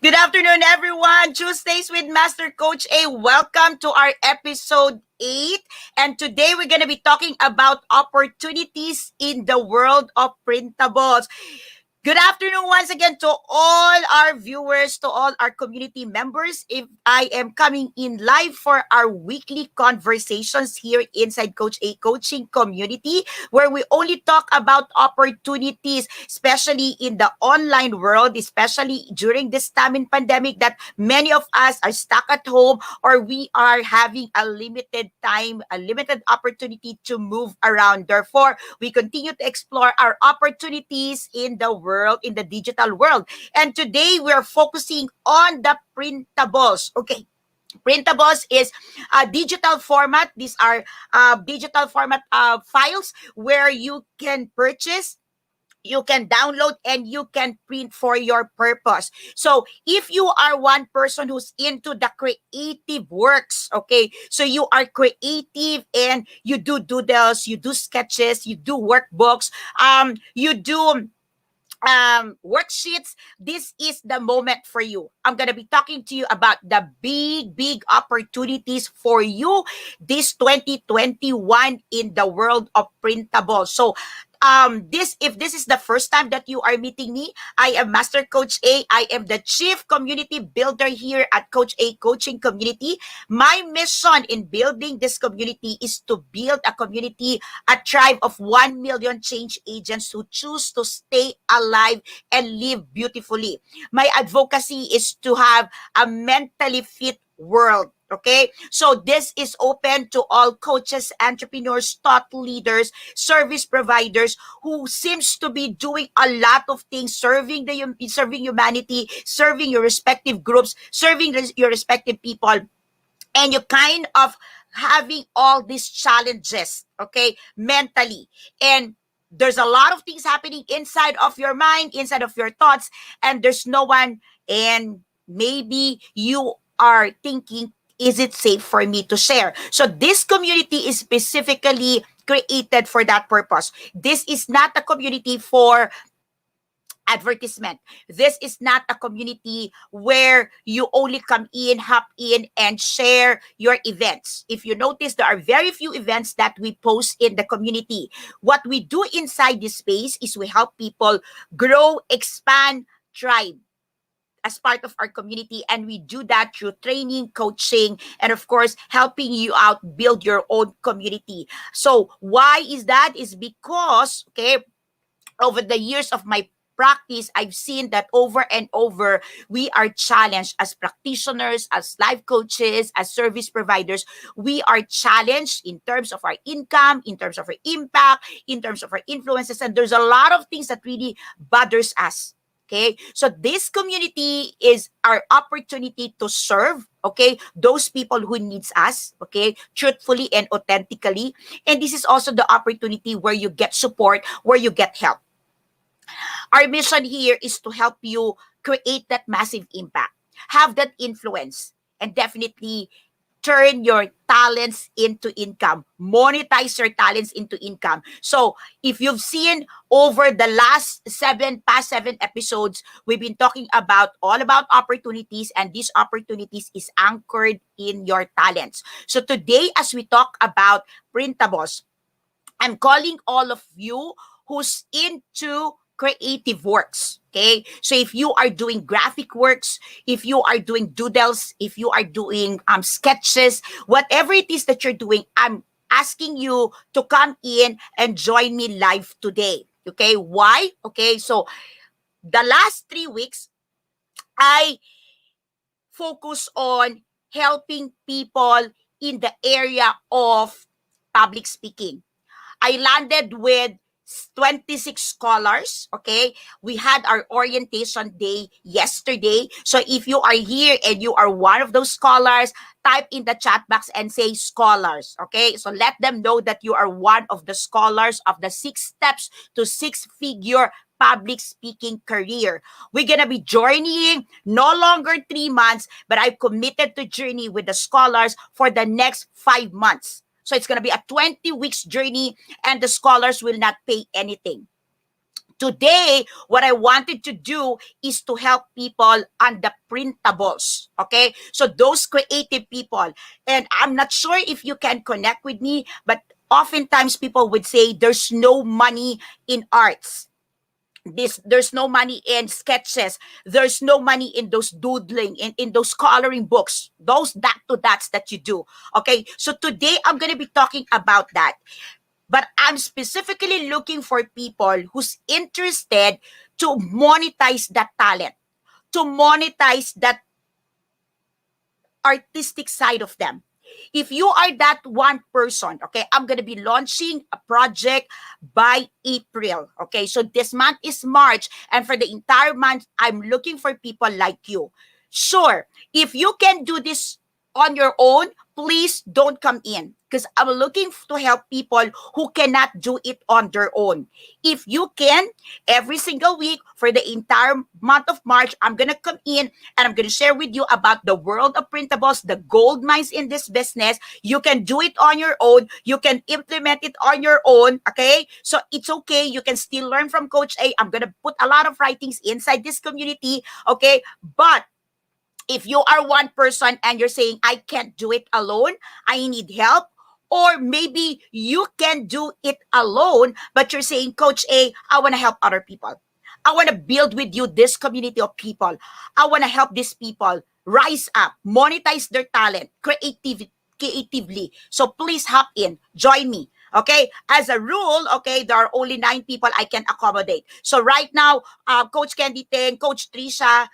Good afternoon, everyone. Tuesdays with Master Coach A. Welcome to our episode 8. And today we're going to be talking about opportunities in the world of printables. Good afternoon once again to all our viewers, to all our community members. If I am coming in live for our weekly conversations here inside Coach A Coaching Community, where we only talk about opportunities, especially in the online world, especially during this time in pandemic that many of us are stuck at home or we are having a limited time, a limited opportunity to move around. Therefore, we continue to explore our opportunities in the world, in the digital world. And today we're focusing on the printables. Okay. Printables is a digital format. These are digital format files where you can purchase, you can download, and you can print for your purpose. So if you are one person who's into the creative works, okay, so you are creative and you do doodles, you do sketches, you do workbooks, you do worksheets, this is the moment for you. I'm going to be talking to you about the big opportunities for you this 2021 in the world of printables. So this if this is the first time that you are meeting me, I am Master Coach A. I am the Chief Community Builder here at Coach A Coaching Community. My mission in building this community is to build a community, a tribe of 1 million change agents who choose to stay alive and live beautifully. My advocacy is to have a mentally fit world. Okay, so this is open to all coaches, entrepreneurs, thought leaders, service providers who seems to be doing a lot of things, serving humanity, serving your respective groups, serving your respective people, and you kind of having all these challenges, okay, mentally. And there's a lot of things happening inside of your mind, inside of your thoughts, and there's no one, and maybe you are thinking, is it safe for me to share? So this community is specifically created for that purpose. This is not a community for advertisement. This is not a community where you only come in, hop in, and share your events. If you notice, there are very few events that we post in the community. What we do inside this space is we help people grow, expand, thrive as part of our community, and we do that through training, coaching, and of course helping you out build your own community. So why is that? Is because, okay, over the years of my practice, I've seen that over and over, we are challenged as practitioners, as life coaches, as service providers. We are challenged in terms of our income, in terms of our impact, in terms of our influences, and there's a lot of things that really bothers us. Okay, so this community is our opportunity to serve, okay, those people who needs us, okay, truthfully and authentically. And this is also the opportunity where you get support, where you get help. Our mission here is to help you create that massive impact, have that influence, and definitely turn your talents into income, monetize your talents into income. So if you've seen over the past seven episodes, we've been talking about all about opportunities, and these opportunities is anchored in your talents. So today, as we talk about printables, I'm calling all of you who's into creative works. Okay. So if you are doing graphic works, if you are doing doodles, if you are doing sketches, whatever it is that you're doing, I'm asking you to come in and join me live today. Okay. Why? Okay. So the last 3 weeks, I focus on helping people in the area of public speaking. I landed with 26 scholars, okay? We had our orientation day yesterday. So if you are here and you are one of those scholars, type in the chat box and say scholars, okay? So let them know that you are one of the scholars of the 6 steps to 6-figure public speaking career. We're going to be journeying no longer 3 months, but I've committed to journey with the scholars for the next 5 months. So it's going to be a 20 weeks journey, and the scholars will not pay anything. Today, what I wanted to do is to help people on the printables. Okay? So those creative people. And I'm not sure if you can connect with me, but oftentimes people would say there's no money in arts. There's no money in sketches, there's no money in those doodling, in those coloring books, those dot to dots that you do. Okay, so today I'm going to be talking about that, but I'm specifically looking for people who's interested to monetize that talent, to monetize that artistic side of them. If you are that one person, okay, I'm going to be launching a project by April. Okay, so this month is March, and for the entire month, I'm looking for people like you. Sure, if you can do this on your own, please don't come in because I'm looking to help people who cannot do it on their own. If you can, every single week for the entire month of March, I'm going to come in and I'm going to share with you about the world of printables, the gold mines in this business. You can do it on your own. You can implement it on your own. Okay. So it's okay. You can still learn from Coach A. I'm going to put a lot of writings inside this community. Okay. But if you are one person and you're saying, I can't do it alone, I need help, or maybe you can do it alone, but you're saying, Coach A, I want to help other people. I want to build with you this community of people. I want to help these people rise up, monetize their talent, creatively. So please hop in, join me. Okay, as a rule, okay, there are only 9 people I can accommodate. So right now, Coach Candy Ting, Coach Trisha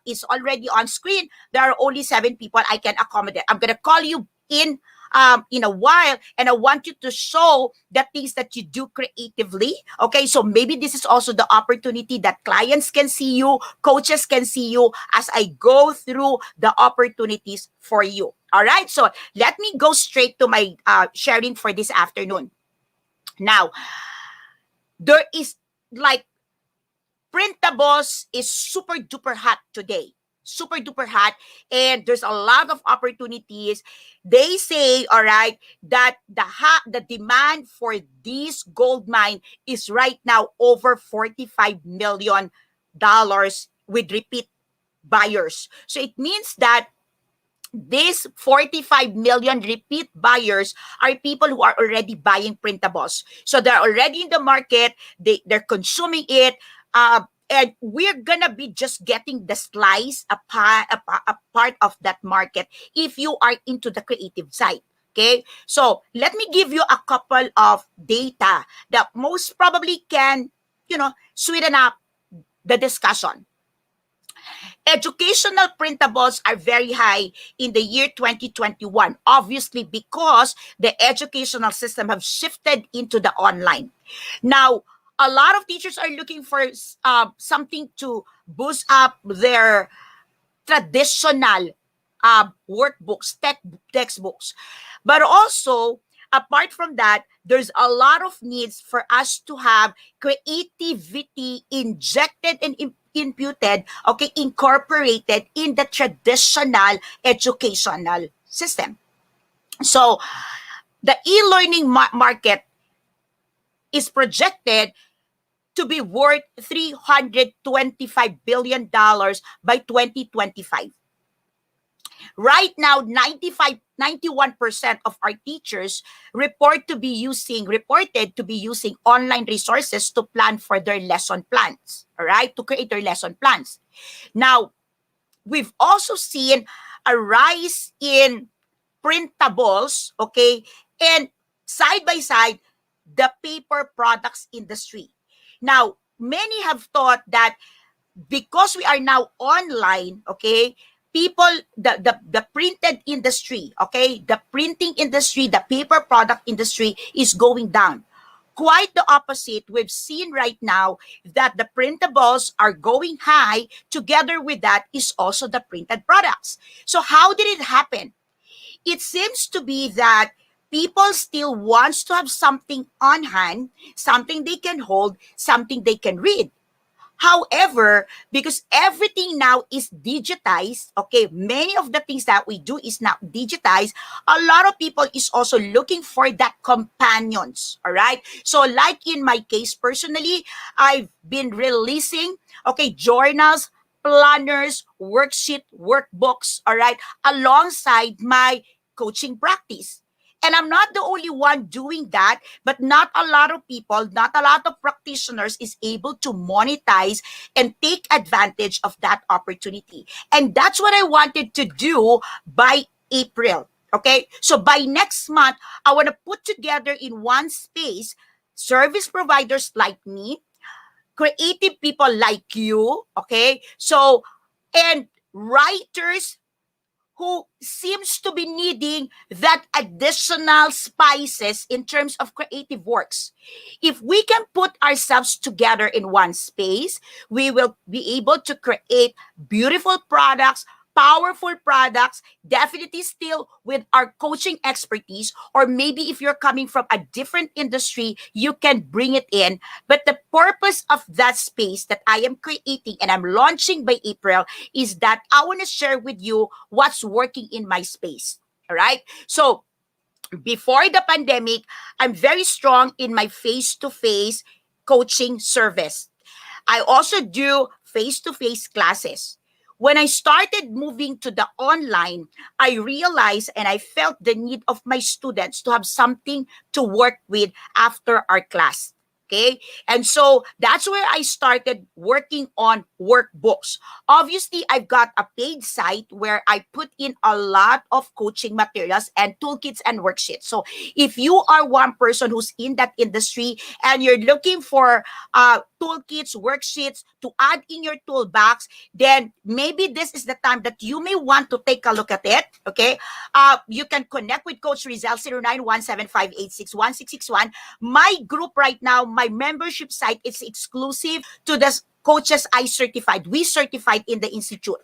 is already on screen. There are only 7 people I can accommodate. I'm gonna call you in a while, and I want you to show the things that you do creatively. Okay, so maybe this is also the opportunity that clients can see you, coaches can see you as I go through the opportunities for you. All right, so let me go straight to my sharing for this afternoon. Now, there is like printables is super duper hot today. Super duper hot, and there's a lot of opportunities. They say, all right, that the demand for this gold mine is right now over $45 million with repeat buyers. So it means that these 45 million repeat buyers are people who are already buying printables. So they're already in the market, they're consuming it, and we're gonna be just getting the slice, a part of that market if you are into the creative side. Okay, so let me give you a couple of data that most probably can, sweeten up the discussion. Educational printables are very high in the year 2021, obviously because the educational system have shifted into the online. Now, a lot of teachers are looking for something to boost up their traditional workbooks, textbooks. But also, apart from that, there's a lot of needs for us to have creativity injected and imputed, okay, incorporated in the traditional educational system. So, the e-learning market is projected to be worth $325 billion by 2025. Right now, 91% of our teachers reported to be using online resources to plan for their lesson plans, all right, to create their lesson plans. Now, we've also seen a rise in printables, okay, and side by side, the paper products industry. Now, many have thought that because we are now online, okay, people, the printed industry, okay, the printing industry, the paper product industry is going down. Quite the opposite. We've seen right now that the printables are going high. Together with that is also the printed products. So how did it happen? It seems to be that people still wants to have something on hand, something they can hold, something they can read. However, because everything now is digitized, okay, many of the things that we do is now digitized, a lot of people is also looking for that companions, all right? So like in my case personally, I've been releasing, okay, journals, planners, worksheet, workbooks, all right, alongside my coaching practice. And I'm not the only one doing that, but not a lot of people, not a lot of practitioners is able to monetize and take advantage of that opportunity. And that's what I wanted to do by April. Okay, so by next month, I want to put together in one space service providers like me, creative people like you, okay? So, and writers who seems to be needing that additional spices in terms of creative works. If we can put ourselves together in one space, we will be able to create beautiful products, powerful products, definitely still with our coaching expertise, or maybe if you're coming from a different industry, you can bring it in. But the purpose of that space that I am creating and I'm launching by April is that I want to share with you what's working in my space. All right. So before the pandemic, I'm very strong in my face to face coaching service. I also do face to face classes. When I started moving to the online, I realized and I felt the need of my students to have something to work with after our class. Okay. And so that's where I started working on workbooks. Obviously, I've got a paid site where I put in a lot of coaching materials and toolkits and worksheets. So if you are one person who's in that industry and you're looking for toolkits, worksheets to add in your toolbox, then maybe this is the time that you may want to take a look at it. Okay. You can connect with Coach Rizal 0917586161. My group right now, my membership site is exclusive to the coaches I certified. We certified in the institute.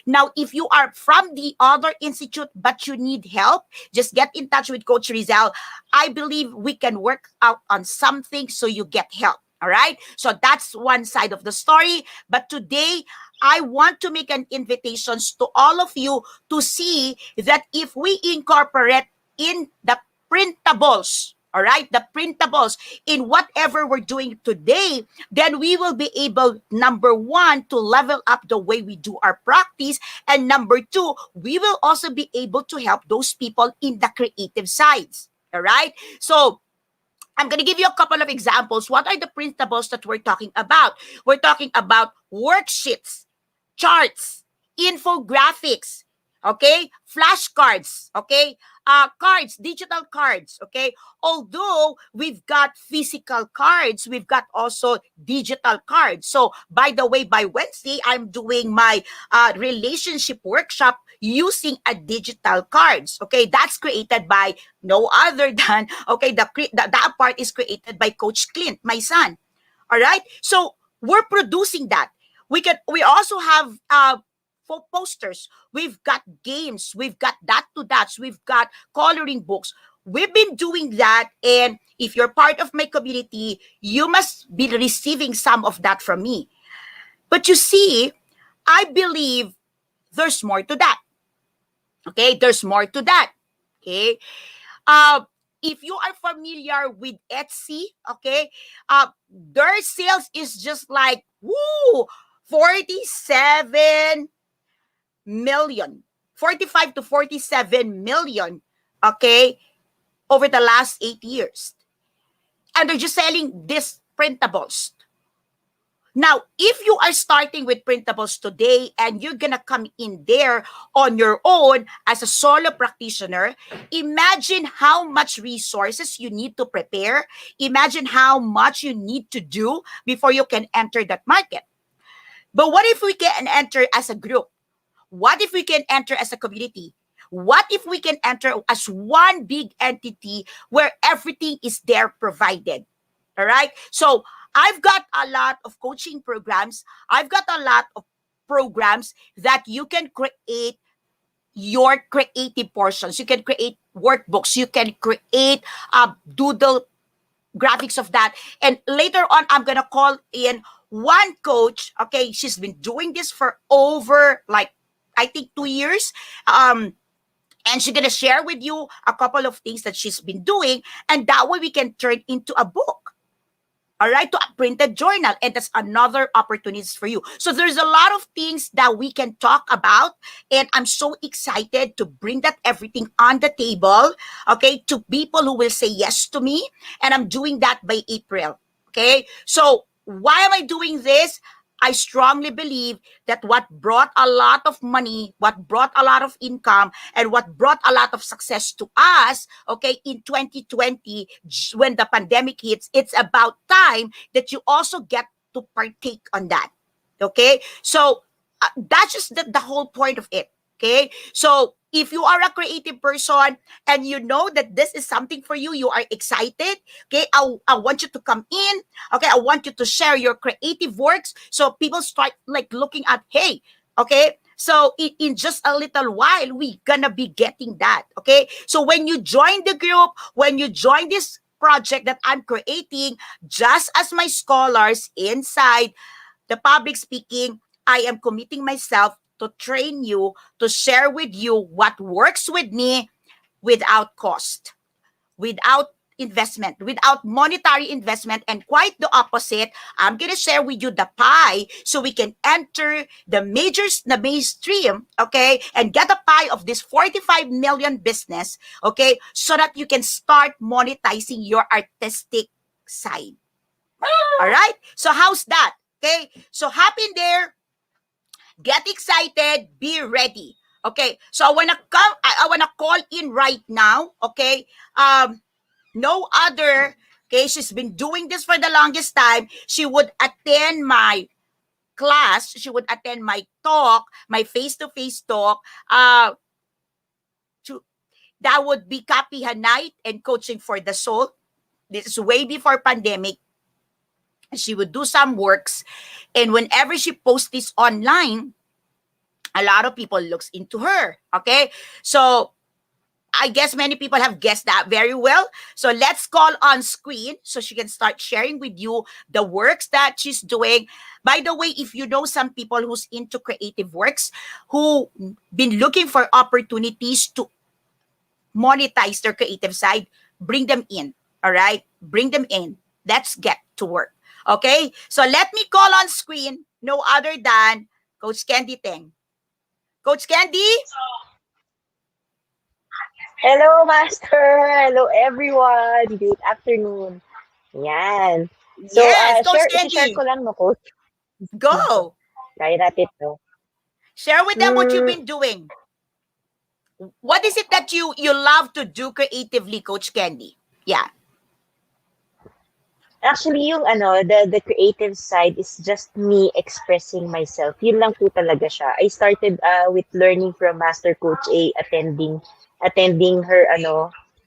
Now, if you are from the other institute but you need help, just get in touch with Coach Rizal. I believe we can work out on something so you get help. All right. So that's one side of the story. But today, I want to make an invitation to all of you to see that if we incorporate in the printables, all right, the printables in whatever we're doing today, then we will be able, number one, to level up the way we do our practice. And number two, we will also be able to help those people in the creative sides. All right. So I'm going to give you a couple of examples. What are the printables that we're talking about? We're talking about worksheets, charts, infographics, okay, flashcards, okay, cards, digital cards, okay. Although we've got physical cards, we've got also digital cards. So by the way, by Wednesday, I'm doing my relationship workshop using a digital cards. Okay, that's created by no other than, okay, that part is created by Coach Clint, my son. All right. So we're producing that. We also have for posters. We've got games. We've got that to that. We've got coloring books. We've been doing that. And if you're part of my community, you must be receiving some of that from me. But you see, I believe there's more to that. Okay, there's more to that. Okay. Uh, if you are familiar with Etsy, okay, their sales is just like, woo, 47 million, 45 to 47 million, okay, over the last 8 years. And they're just selling these printables. Now, if you are starting with printables today and you're going to come in there on your own as a solo practitioner, imagine how much resources you need to prepare. Imagine how much you need to do before you can enter that market. But what if we can enter as a group? What if we can enter as a community? What if we can enter as one big entity where everything is there provided? All right. So I've got a lot of coaching programs. I've got a lot of programs that you can create your creative portions. You can create workbooks. You can create doodle graphics of that. And later on, I'm going to call in one coach, okay, she's been doing this for over like I think 2 years. And she's gonna share with you a couple of things that she's been doing, and that way we can turn into a book. All right, to a printed journal, and that's another opportunities for you. So there's a lot of things that we can talk about, and I'm so excited to bring that everything on the table, okay, to people who will say yes to me, and I'm doing that by April. Okay, so why am I doing this? I strongly believe that what brought a lot of money, what brought a lot of income, and what brought a lot of success to us, okay, in 2020, when the pandemic hits, it's about time that you also get to partake on that. Okay? So that's just the whole point of it. Okay? So if you are a creative person and you know that this is something for you, you are excited, okay, I want you to come in, okay, I want you to share your creative works so people start like looking at, hey, okay, so in just a little while, we gonna be getting that, okay? So when you join the group, when you join this project that I'm creating, just as my scholars inside the public speaking, I am committing myself to train you, to share with you what works with me without cost, without investment, without monetary investment, and quite the opposite. I'm gonna share with you the pie so we can enter the mainstream, okay, and get a pie of this 45 million business, okay, so that you can start monetizing your artistic side. All right? So how's that? Okay? So hop in there, get excited, be ready. Okay? So I wanna call in right now, okay? No other, okay, she's been doing this for the longest time. She would attend my class, she would attend my talk, my face-to-face talk. To, that would be Kapihan Night and Coaching for the Soul. This is way before pandemic. She would do some works, and whenever she posts this online, a lot of people looks into her. Okay, so I guess many people have guessed that very well. So let's call on screen so she can start sharing with you the works that she's doing. By the way, if you know some people who's into creative works, who been looking for opportunities to monetize their creative side, bring them in. All right? Bring them in. Let's get to work. Okay? So let me call on screen no other than Coach Candy Teng. Coach Candy? Hello, Master! Hello, everyone! Good afternoon. Yan. So, Yes, Coach share Candy. ko lang, no, Coach? Go. Try natin to. Share with them what you've Mm, been doing. What is it that you love to do creatively, Coach Candy? Yeah. Actually, yung the creative side is just me expressing myself. Yun lang po talaga siya. I started with learning from Master Coach A, attending her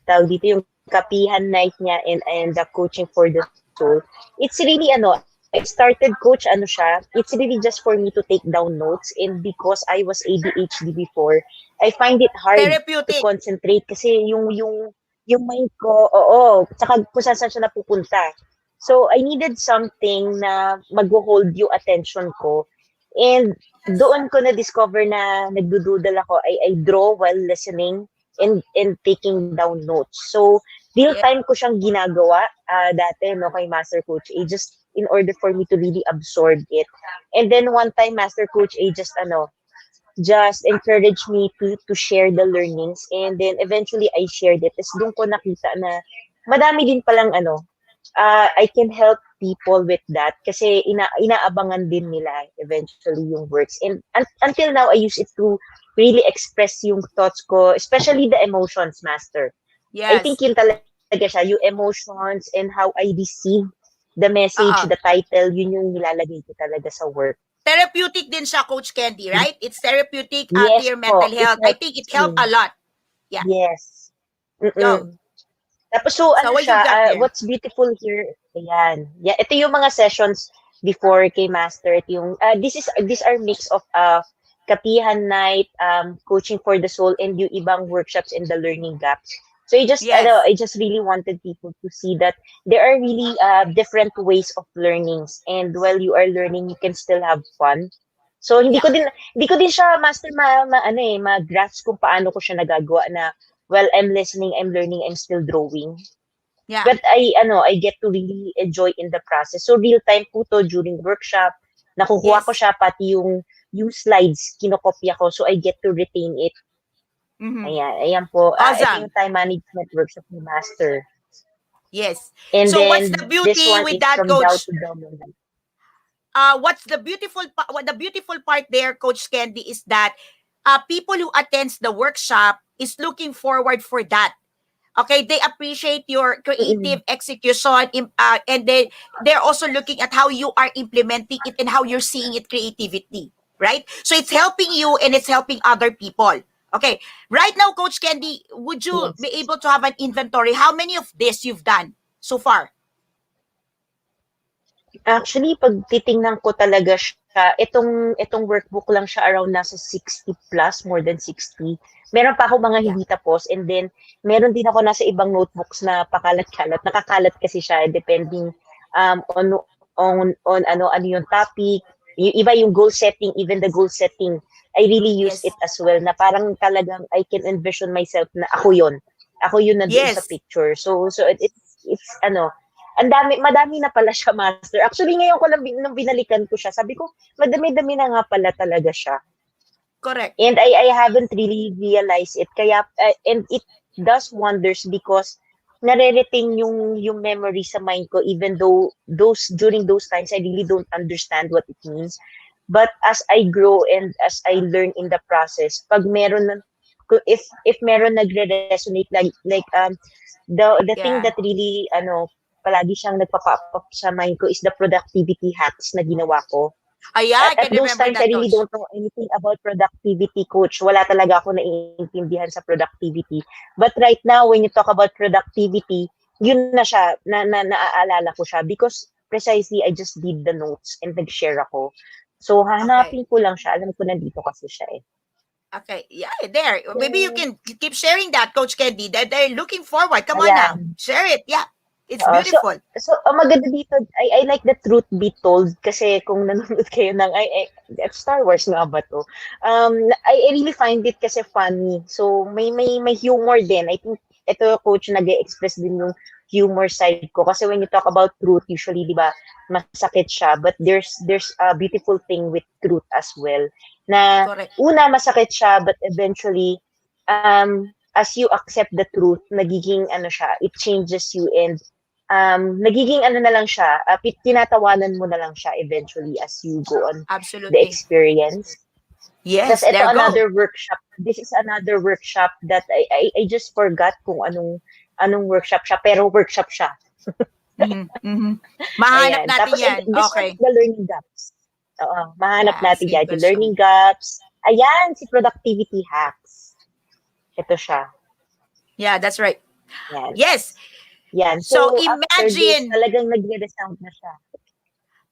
tawag dito yung kapihan night niya and the coaching for the soul. It's really I started coach siya. It's really just for me to take down notes, and because I was ADHD before, I find it hard to Therapeutic. concentrate kasi yung mind ko, oo, tsaka kung saan siya napupunta. So, I needed something na mag-hold yung attention ko. And doon ko na-discover na nagdududal ako. I draw while listening and taking down notes. So, real Yeah. time ko siyang ginagawa dati no, kay Master Coach A just in order for me to really absorb it. And then one time, Master Coach A just encouraged me to share the learnings, and then eventually I shared it. Tapos doon ko nakita na madami din palang I can help people with that kasi inaabangan din nila eventually yung works. And until now, I use it to really express yung thoughts ko, especially the emotions, Master. I think Yes. yun talaga siya, yung emotions and how I receive the message, the Uh-uh. title, yun yung nilalagay ko talaga sa work. Therapeutic din siya, Coach Candy, right? It's therapeutic to Yes your po, mental it health. I think helps it helped a me. lot. Yeah. Yes. Go. Mm-mm. Tapos so So what you siya, got there? what's beautiful here, ayan. Yeah, ito yung mga sessions before kay Master. Ito yung these are mix of kapihan night, coaching for the soul, and yung ibang workshops in the learning gaps. So Yes. I just really wanted people to see that there are really different ways of learnings, and while you are learning, you can still have fun. So Yeah. hindi ko din siya master ma-grasp kung paano ko siya nagagawa na while I'm listening, I'm learning, I'm still drawing. Yeah. But I get to really enjoy in the process. So real time po to during workshop, nakukuha ko Yes. siya pati yung slides, kinokopya ko so I get to retain it. Mm-hmm. Ayan po. Ito Awesome. yung time management workshop ni Master. Yes. And So what's the then this beauty one with is that, from Dow coach? to Download. What's the what the beautiful part there, Coach Candy, is that people who attends the workshop is looking forward for that. Okay, they appreciate your Mm-mm. creative execution, and they're also looking at how you are implementing it and how you're seeing it creativity, right? So it's helping you and it's helping other people. Okay, right now, Coach Candy, would you be Yes. able to have an inventory? How many of this you've done so far? Actually, pag titingnan ko talaga siya, itong workbook lang siya around nasa 60 plus, more than 60. Meron pa ako mga Yeah. hindi tapos, and then meron din ako nasa ibang notebooks na pakalat-kalat. Nakakalat kasi siya depending ano yung topic. Yung iba yung goal setting, even the goal setting. I really use it Yes. as well na parang talagang I can envision myself na ako yon. Ako yun nandoon sa Yes. picture. So it's madami na pala siya, Master. Actually, ngayon ko lang, nung binalikan ko siya, sabi ko, madami-dami na nga pala talaga siya. Correct. And I haven't really realized it. And it does wonders because nare-retain yung memory sa mind ko, even though during those times, I really don't understand what it means. But as I grow and as I learn in the process, pag meron if meron nagre-resonate the thing that Yeah. really palagi siyang nagpa-pop up sa mind ko is the productivity hacks na ginawa ko. Oh, yeah, I At can those remember times, I that, really Coach. don't know anything about productivity, coach. Wala talaga ako naiintindihan sa productivity. But right now, when you talk about productivity, yun na siya, naaalala ko siya because precisely I just did the notes and nag-share ako. So, Okay. hanapin ko lang siya. Alam ko nandito kasi siya eh. Okay. Yeah, there. Maybe you Yay. can keep sharing that, Coach Candy. They're looking forward. Come on now. Ayan. Share it. Yeah. It's Oo. So, beautiful. ang maganda dito, I like the truth be told kasi kung nanonood kayo ng, Star Wars nga ba to? I really find it kasi funny. So, may humor din. I think ito, coach, nag-express din yung humor side ko. Kasi when you talk about truth, usually, di ba, masakit siya. But there's a beautiful thing with truth as well. Na, Correct. una, masakit siya, but eventually, as you accept the truth, nagiging, siya, it changes you and nagiging na lang siya, tinatawanan mo na lang siya eventually as you go on the Absolutely. experience. Tapos Yes, ito there go. another workshop. This is another workshop that I just forgot kung anong workshop siya, pero workshop siya. Mm-hmm. Mm-hmm. Mahanap Ayan. natin Tapos yan. this one is Okay. the learning gaps. Oo, mahanap Yeah, natin same yan. Yung learning question. gaps. Ayan, si productivity hacks. Ito siya. Yeah, that's right. Yan. Yes. Yan. So So, after this, imagine. talagang nagre-resound na siya.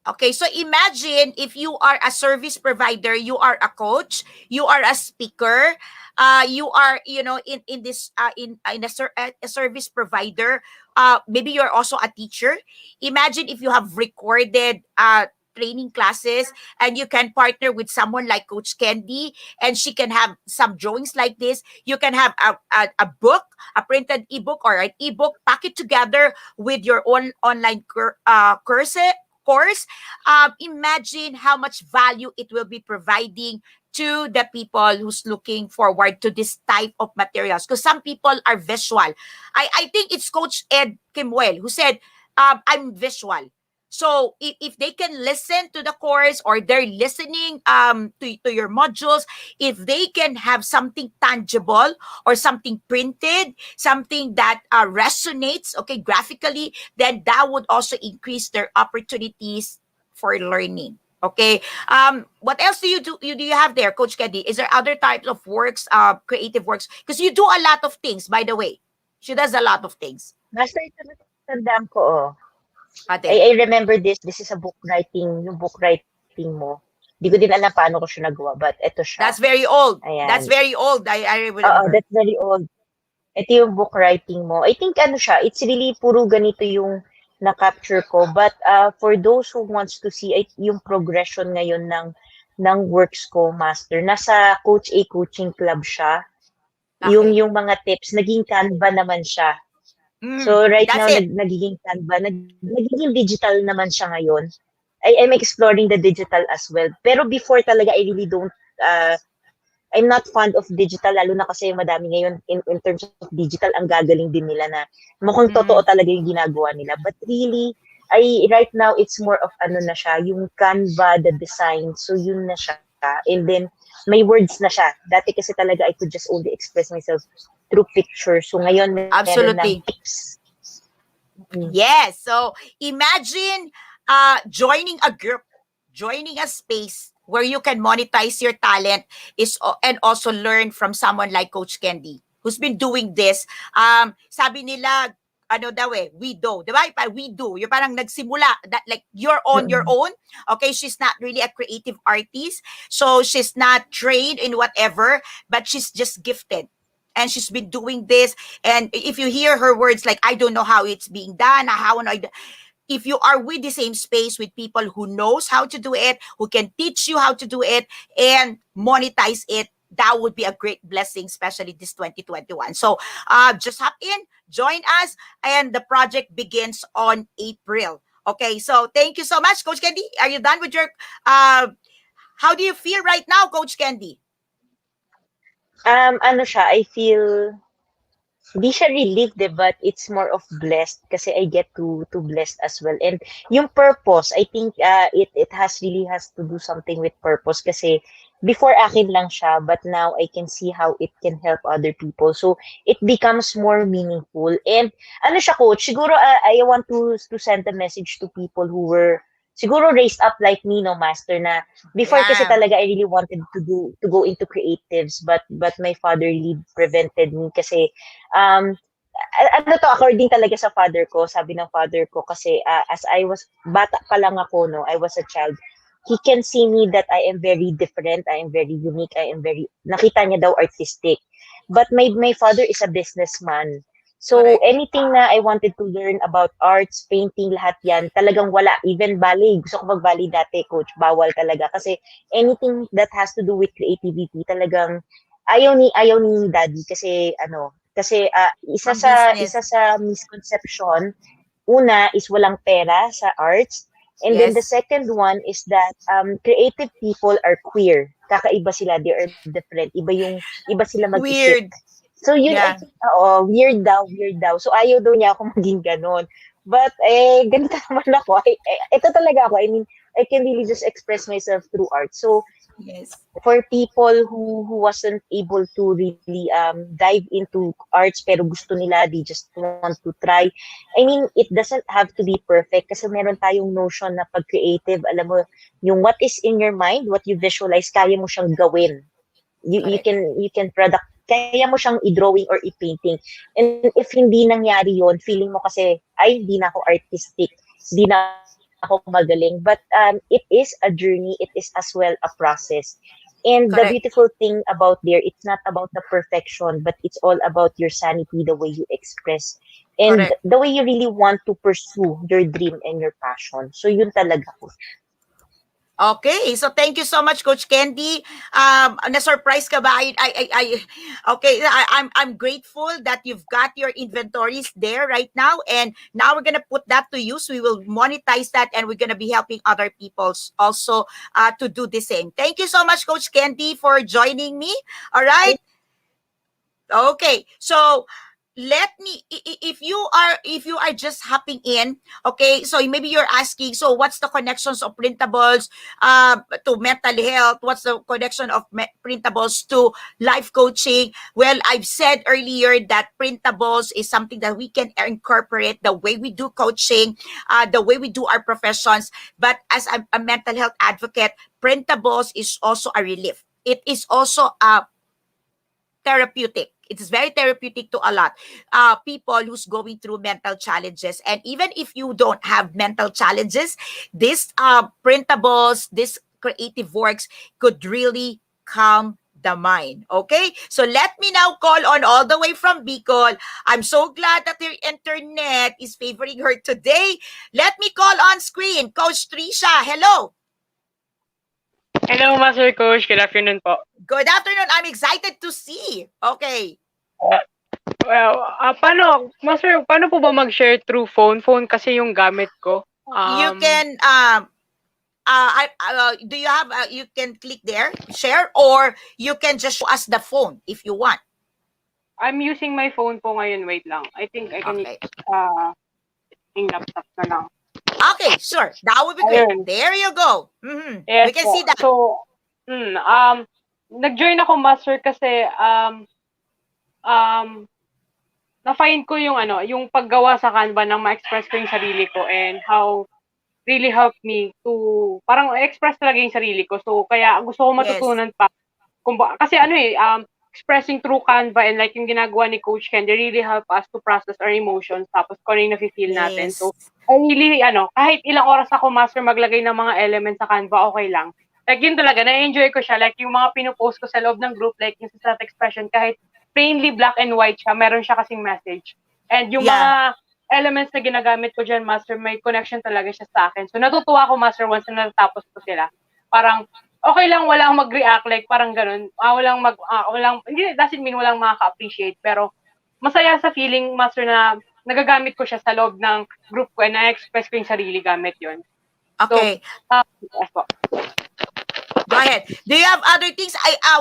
Okay, so imagine if you are a service provider, you are a coach, you are a speaker, you are, in this a service provider, maybe you're also a teacher. Imagine if you have recorded training classes and you can partner with someone like Coach Candy and she can have some drawings like this. You can have a book, a printed ebook or an ebook, pack it together with your own online course. Imagine how much value it will be providing to the people who's looking forward to this type of materials. Because some people are visual. I think it's Coach Ed Kimwell who said, I'm visual. So if they can listen to the course or they're listening to your modules, if they can have something tangible or something printed, something that resonates, okay, graphically, then that would also increase their opportunities for learning. Okay. What else do you have there, Coach Kedi? Is there other types of works, creative works? Because you do a lot of things, by the way. She does a lot of things. Master, ito natandaan ko, oh. Ate, I remember this. This is a book writing, yung book writing mo. Di ko din alam paano ko siya nagawa, but ito siya. that's very old. Ayan. That's very old. I Oo, remember. that's very old. ito yung book writing mo. I think ano siya, it's really puro ganito yung na-capture ko. But for those who wants to see yung progression ngayon ng works ko, Master, nasa Coach A Coaching Club siya. Okay. Yung mga tips, naging Canva naman siya. Mm, So right that's now, it. nagiging Canva, nagiging digital naman siya ngayon. I'm exploring the digital as well. Pero before talaga, I really don't, uh, I'm not fond of digital, lalo na kasi madami ngayon in terms of digital, ang gagaling din nila na mukhang totoo Mm, talaga yung ginagawa nila. But really, right now, it's more of ano na siya, yung Canva, the design. So yun na siya. And then, may words na siya. Dati kasi talaga, I could just only express myself through pictures. So ngayon, meron ng absolutely. tips. Mm. Yes. So imagine joining a group, joining a space where you can monetize your talent and also learn from someone like Coach Candy who's been doing this. Sabi nila ano daw we do, 'di ba? We do. Yung parang nagsimula that like you're on your Mm-mm. own. Okay, she's not really a creative artist. So she's not trained in whatever, but she's just gifted. And she's been doing this, and if you hear her words like I don't know how it's being done, how if you are with the same space with people who knows how to do it, who can teach you how to do it and monetize it, that would be a great blessing, especially this 2021. So just hop in, join us, and the project begins on April. Okay, so thank you so much, Coach Candy. Are you done with your how do you feel right now, Coach Candy? Ano siya, I feel Di siya relieved but it's more of blessed kasi I get to blessed as well. And yung purpose, I think it has to do something with purpose kasi before akin lang siya, but now I can see how it can help other people. So it becomes more meaningful. And ano siya, coach, siguro I want to send a message to people who were siguro raised up like me, no, master, na before kasi Yeah, talaga I really wanted to go into creatives, but my father really prevented me kasi um ano to, according talaga sa father ko, sabi ng father ko kasi as I was bata pa lang ako, no, I was a child, he can see me that I am very different, I am very unique, I am very, nakita niya daw artistic. But my father is a businessman. So correct. anything na I wanted to learn about arts, painting, lahat yan, talagang wala. Even ballet, gusto ko mag-ballet dati, coach, bawal talaga. Kasi anything that has to do with creativity, talagang ayaw ni daddy kasi ano, kasi From business. isa sa misconception, una is walang pera sa arts. And then the Yes. second one is that creative people are queer. Kakaiba sila, they are different. Iba sila mag-isip. Weird. So yun, Yeah. weird daw. So ayaw daw niya ako maging ganon. But ganito naman ako. Ito talaga ako. I mean, I can really just express myself through art. So Yes. for people who wasn't able to really dive into arts pero gusto nila, they just want to try. I mean, it doesn't have to be perfect kasi meron tayong notion na pag creative, alam mo, yung what is in your mind, what you visualize, kaya mo siyang gawin. Correct. You can product, kaya mo siyang i-drawing or i-painting. And if hindi nangyari yon, feeling mo kasi, ay, hindi na ako artistic, hindi na ako magaling. But it is a journey, it is as well a process. And the beautiful Correct. thing about there, it's not about the perfection, but it's all about your sanity, the way you express, and Correct. the way you really want to pursue your dream and your passion. So yun talaga po. Okay, so thank you so much, Coach Candy. Na-surprise ka ba? Okay, I'm grateful that you've got your inventories there right now, and now we're gonna put that to use. We will monetize that, and we're gonna be helping other people also to do the same. Thank you so much, Coach Candy, for joining me. All right. Okay, so let me if you are just hopping in, okay, so maybe you're asking, so what's the connections of printables to mental health, what's the connection of printables to life coaching? Well, I've said earlier that printables is something that we can incorporate the way we do coaching, the way we do our professions, but as a mental health advocate, printables is also a relief. It is also a therapeutic. It is very therapeutic to a lot people who's going through mental challenges. And even if you don't have mental challenges, these printables, these creative works could really calm the mind. Okay? So let me now call on all the way from Bicol. I'm so glad that your internet is favoring her today. Let me call on screen Coach Trisha. Hello. Hello, Master Coach. Good afternoon po. Good afternoon. I'm excited to see. Okay. Paano po ba mag-share through phone? Phone kasi yung gamit ko. You can do you have you can click there, share, or you can just show us the phone if you want. I'm using my phone po ngayon. Wait lang. I think I can Okay. yung laptop na lang. Okay, sure. That would be great. Ayun. There you go. We Yes can po. see that. So, nag-join ako, Master, kasi um, na-find ko yung yung paggawa sa Canva ng ma-express ko yung sarili ko and how really helped me to parang express talaga yung sarili ko. So, kaya gusto ko Yes. matutunan pa. Kasi expressing through Canva and like yung ginagawa ni Coach Ken, they really help us to process our emotions tapos kung ano yung nafe-feel natin. Yes. So, I really, kahit ilang oras ako, Master, maglagay ng mga elements sa Canva, okay lang. Like, yun talaga, na-enjoy ko siya. Like, yung mga pinupost ko sa loob ng group, like yung sa self-expression, kahit plainly black and white siya, meron siya kasing message. And yung Yeah. mga elements na ginagamit ko dyan, Master, may connection talaga siya sa akin. So, natutuwa ako, Master, once na natapos ko sila. Parang, okay lang walang mag-react, like parang ganun. Hindi, doesn't mean walang makaka-appreciate, pero masaya sa feeling, Master, na nagagamit ko siya sa loob ng group ko and na-express ko yung sarili gamit yun. So, Okay. yes po. Go ahead. Do you have other things?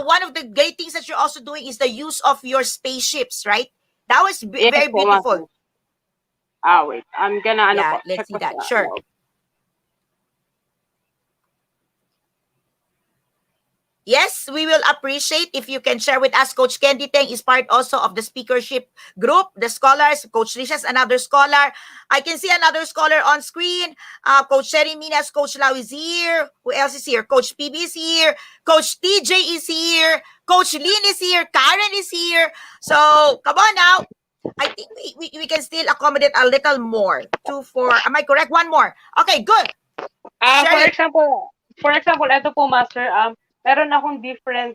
One of the great things that you're also doing is the use of your spaceships, right? That was Yes very po, beautiful. Master. Wait. I'm gonna, Yeah, po, let's check see ko that. sa Sure. loob. Yes, we will appreciate if you can share with us. Coach Candy Teng is part also of the speakership group, the scholars. Coach Risha's another scholar. I can see another scholar on screen. Coach Sherry Minas, Coach Lau is here. Who else is here? Coach PB is here. Coach TJ is here. Coach Lynn is here. Karen is here. So, come on now. I think we can still accommodate a little more. 2, 4. Am I correct? One more. Okay, good. Share it. For example, ito po, Master, meron akong different,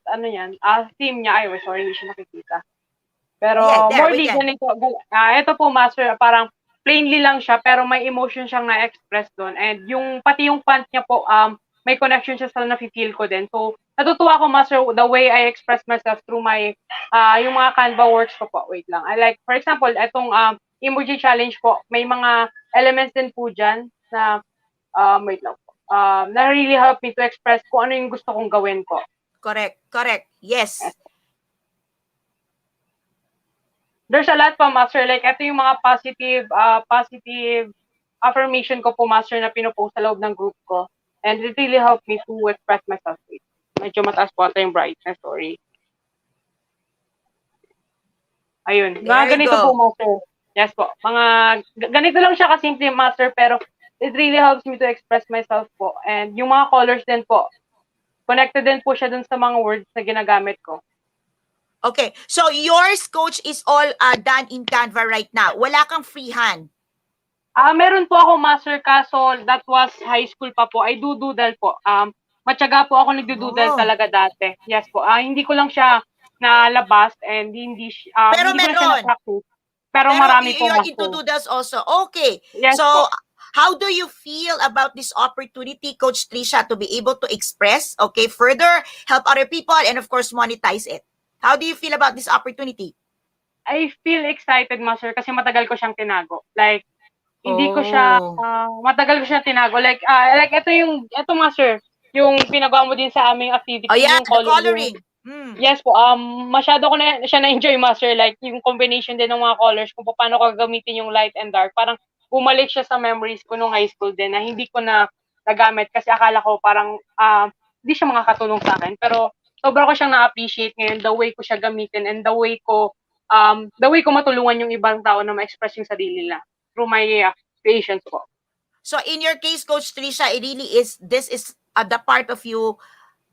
theme niya. Ay, sorry, hindi siya nakikita. Yeah, Pero, there, we morely, can. ganito, ito po, Master, parang plainly lang siya, pero may emotion siyang na-express doon. And pati yung font niya po, may connection siya sa nafe-feel ko din. So, natutuwa ako, Master, the way I express myself through my, yung mga Canva works ko po. Wait lang. I like, for example, itong emoji challenge po, may mga elements din po dyan na, wait lang po, na really help me to express kung ano yung gusto kong gawin po. Correct. Yes. There's a lot po, Master. Like, ito yung mga positive affirmation ko po, Master, na pinupost sa loob ng group ko. And it really helped me to express myself. Medyo mataas po ata yung brightness, sorry. Ayun. Mga There you ganito go. po, Master. Yes po. Ganito lang siya kasimple, Master, pero it really helps me to express myself po. And yung mga colors din po, connected din po siya dun sa mga words na ginagamit ko. Okay. So, yours, Coach, is all done in Canva right now. Wala kang freehand. Meron po ako, Master, kaso that was high school pa po. I do doodle po. Matyaga po ako nagdo-doodle talaga dati. Yes po. Hindi ko lang siya nalabas and hindi Pero ko lang siya meron. na-practice. Pero marami po, you're into Master. doodles also. Okay. Yes So, po. how do you feel about this opportunity, Coach Trisha, to be able to express, okay, further, help other people, and of course, monetize it? How do you feel about this opportunity? I feel excited, Master, kasi matagal ko siyang tinago. Like, hindi ko siya, matagal ko siyang tinago. Like, ito, Master, yung pinagawa mo din sa aming activity, Yeah, yung the coloring. Yes po, masyado ko na siya na-enjoy, Master, like yung combination din ng mga colors kung paano ko gagamitin yung light and dark. Parang bumalik siya sa memories ko nung high school din na hindi ko na nagamit kasi akala ko parang hindi siya makakatulong sa akin. Pero sobra ko siyang na-appreciate ngayon, the way ko siya gamitin and the way ko matulungan yung ibang tao na ma-express yung sarili nila through my creations po. So, in your case, Coach Trisha, this is the part of you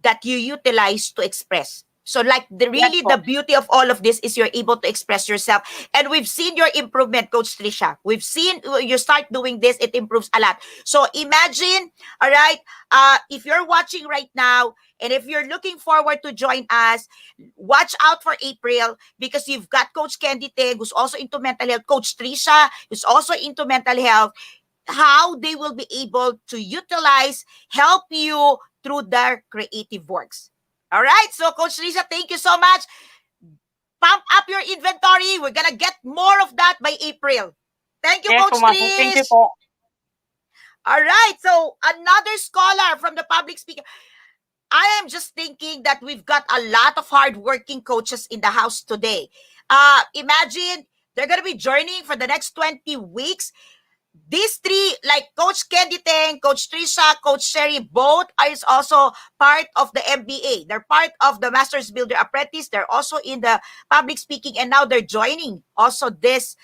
that you utilize to express. So like Yes really po. the beauty of all of this is you're able to express yourself. And we've seen your improvement, Coach Trisha. We've seen you start doing this, it improves a lot. So imagine, all right, if you're watching right now and if you're looking forward to join us, watch out for April because you've got Coach Candy Teg who's also into mental health, Coach Trisha who's also into mental health, how they will be able to utilize, help you through their creative works. All right, so Coach Lisa, thank you so much. Pump up your inventory. We're gonna get more of that by April. Thank you, Yes po, Coach Master. Thank you Trish. po. All right, so another scholar from the public speaker. I am just thinking that we've got a lot of hardworking coaches in the house today. Imagine they're gonna be journeying for the next 20 weeks. These three, like Coach Candy Teng, Coach Trisha, Coach Sherry, both is also part of the MBA. They're part of the Masters Builder Apprentice. They're also in the public speaking, and now they're joining also this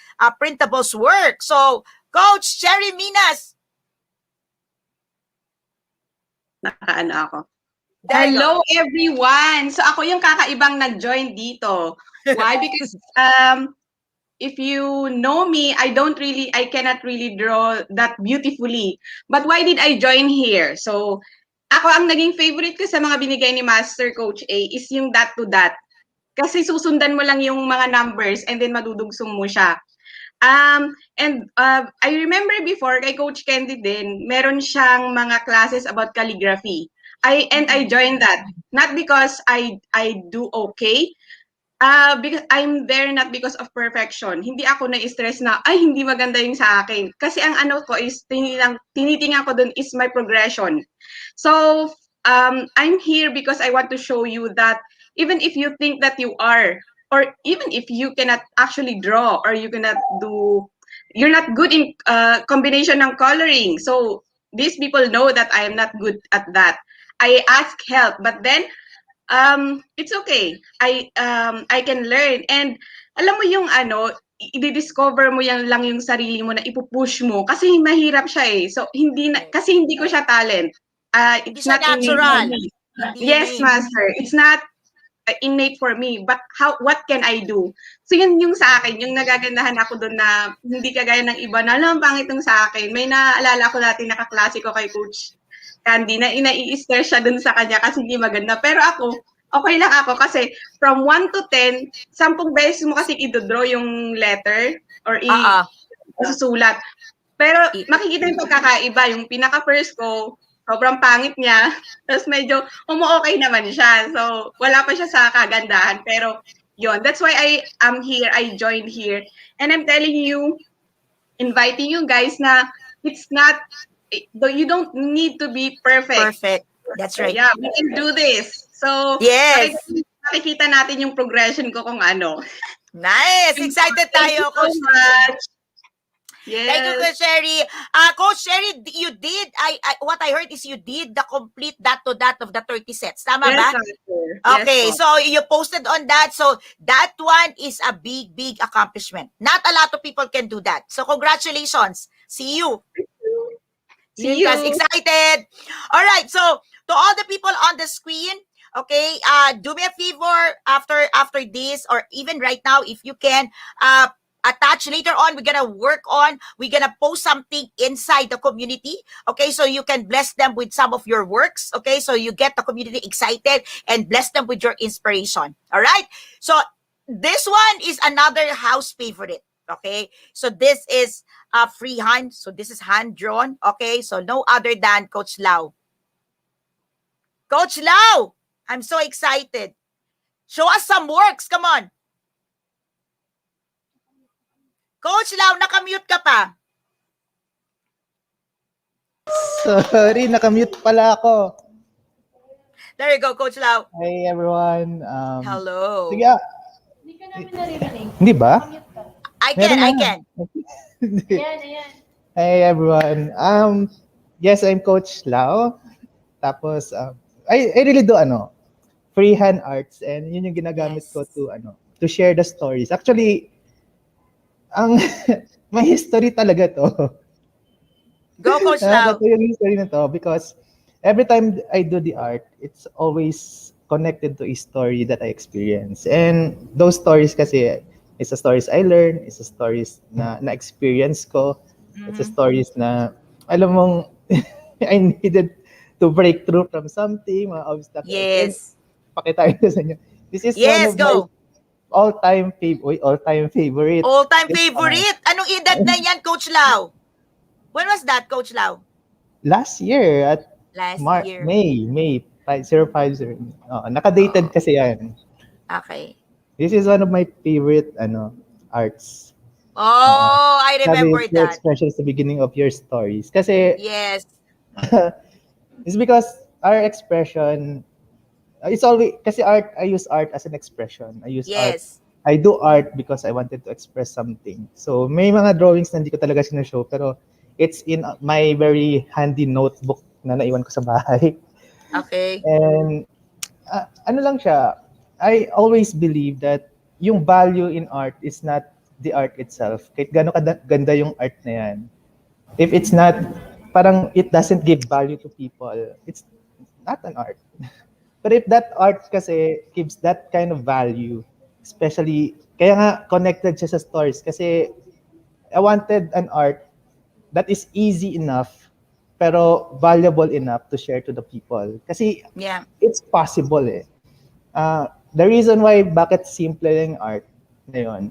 printables work. So, Coach Sherry Minas, Nakaano ako. there you go. Hello everyone! So ako yung kakaibang nag-join dito. Why? Because if you know me, I cannot really draw that beautifully. But why did I join here? So ako ang naging favorite ko sa mga binigay ni Master Coach A is yung dot to dot. Kasi susundan mo lang yung mga numbers and then madudugsong mo siya. I remember before kay Coach Candy din, meron siyang mga classes about calligraphy. I joined that not because I do okay, because I'm there not because of perfection. Hindi ako na-stress na ay hindi maganda yung sa akin. Kasi ang ano ko is tinitingnan ko dun is my progression. So I'm here because I want to show you that even if you think that you are, or even if you cannot actually draw, or you're not good in combination ng coloring. So these people know that I am not good at that. I ask help, but then it's okay. I can learn, and alam mo yung ano, i-discover mo yan lang yung sarili mo na ipupush mo kasi mahirap siya eh. So kasi hindi ko siya talent. Hindi It's siya not innate for natural. me. Hindi Yes, innate. master. It's not innate for me, but what can I do? So yun yung sa akin, yung nagagandahan ako doon na hindi kagaya ng iba na alam pangit yung sa akin. May naaalala ko dati nakaklase ko kay Coach Candy na inai-stress siya doon sa kanya kasi hindi maganda. Pero ako, okay lang ako kasi from 1 to 10, 10 beses mo kasi i-draw yung letter or isusulat. Pero makikita yung pagkakaiba. Yung pinaka-first ko, sobrang pangit niya. Tapos medyo umu-okay naman siya. So, wala pa siya sa kagandahan. Pero, yun. That's why I am here. I joined here. And I'm telling you, inviting you guys na it's not, you don't need to be perfect. Perfect. That's right. Yeah, we can do this. So, Yes. makikita natin yung progression ko kung ano. Nice. Excited Thank you tayo, so Coach. much. Yes. Thank you, Coach Sherry. Coach Sherry, you did, what I heard is you did the complete dot to dot of the 30 sets. Tama Yes, ba? master. Okay, Yes, so you posted on that. So that one is a big, big accomplishment. Not a lot of people can do that. So congratulations. See you. See Yun, guys, you. excited. All right, so to all the people on the screen, okay, do me a favor after this, or even right now, if you can, attach later on. We're gonna post something inside the community. Okay, so you can bless them with some of your works. Okay, so you get the community excited and bless them with your inspiration. All right, so this one is another house favorite. Okay, so this is freehand. So this is hand drawn. Okay, so no other than Coach Lau. Coach Lau, I'm so excited. Show us some works. Come on. Coach Lau, nakamute ka pa. Sorry, nakamute pala ako. There you go, Coach Lau. Hey everyone. Hello. Sige, hindi ba? I can. Hindi. Hey everyone. Yes, I'm Coach Lau. Tapos, I really do freehand arts, and yun yung ginagamit ko to share the stories. Actually, ang may history talaga to. Go, Coach Lau. Nakakatawa yung history na to because every time I do the art, it's always connected to a story that I experienced. And those stories kasi, it's the stories I learned, it's the stories na experience ko, it's the Mhm. stories na, alam mong, I needed to break through from something, mga obstacles. And Yes. pakita ko sa inyo. This is one Yes, of my go. all-time favorite. All-time It's, favorite. Anong edad na yan, Coach Lau? When was that, Coach Lau? last year at Last year. May 5050. Naka-dated Oh, kasi yan. okay. This is one of my favorite arts. Oo. Oh, I Sabi remember your that. expression sa beginning of your stories. Kasi Yes. it's because our expression it's always kasi art I use art as an expression. Yes. I do art because I wanted to express something. So may mga drawings na hindi ko talaga sinashow pero it's in my very handy notebook na naiwan ko sa bahay. Okay. And ano lang siya, I always believe that yung value in art is not the art itself. Kahit gano'n ganda yung art na yan. If it's not, parang it doesn't give value to people, it's not an art. But if that art kasi gives that kind of value, especially, kaya nga connected siya sa stories kasi I wanted an art that is easy enough pero valuable enough to share to the people. Kasi Yeah. it's possible eh. The reason why bakit simple yung art na yun,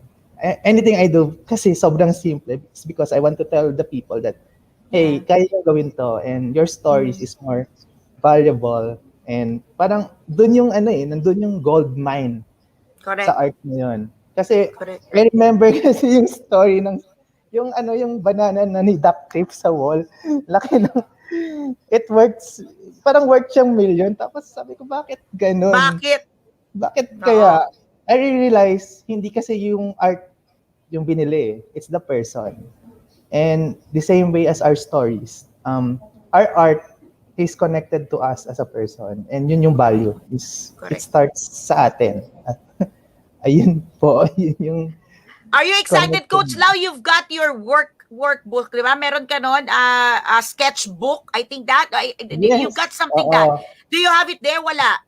anything I do kasi sobrang simple is because I want to tell the people that hey, Yeah. kaya nyo gawin to and your stories Mm. is more valuable and parang dun yung nandun yung gold mine sa Correct. art na yun. Kasi Correct. I remember kasi yung story ng yung banana na ni duct tape sa wall. Laki ng it works parang worth siyang million tapos sabi ko bakit ganun? Bakit? Bakit Oo. kaya? I realize hindi kasi yung art yung binili, it's the person. And the same way as our stories, our art is connected to us as a person. And yun yung value. It Correct. starts sa atin. At ayun po, yun yung Are you excited, Coach connection. Lau? You've got your workbook, di ba? Meron ka nun, a sketchbook. I think that. You Yes, got something that. oo. Do you have it there? Wala.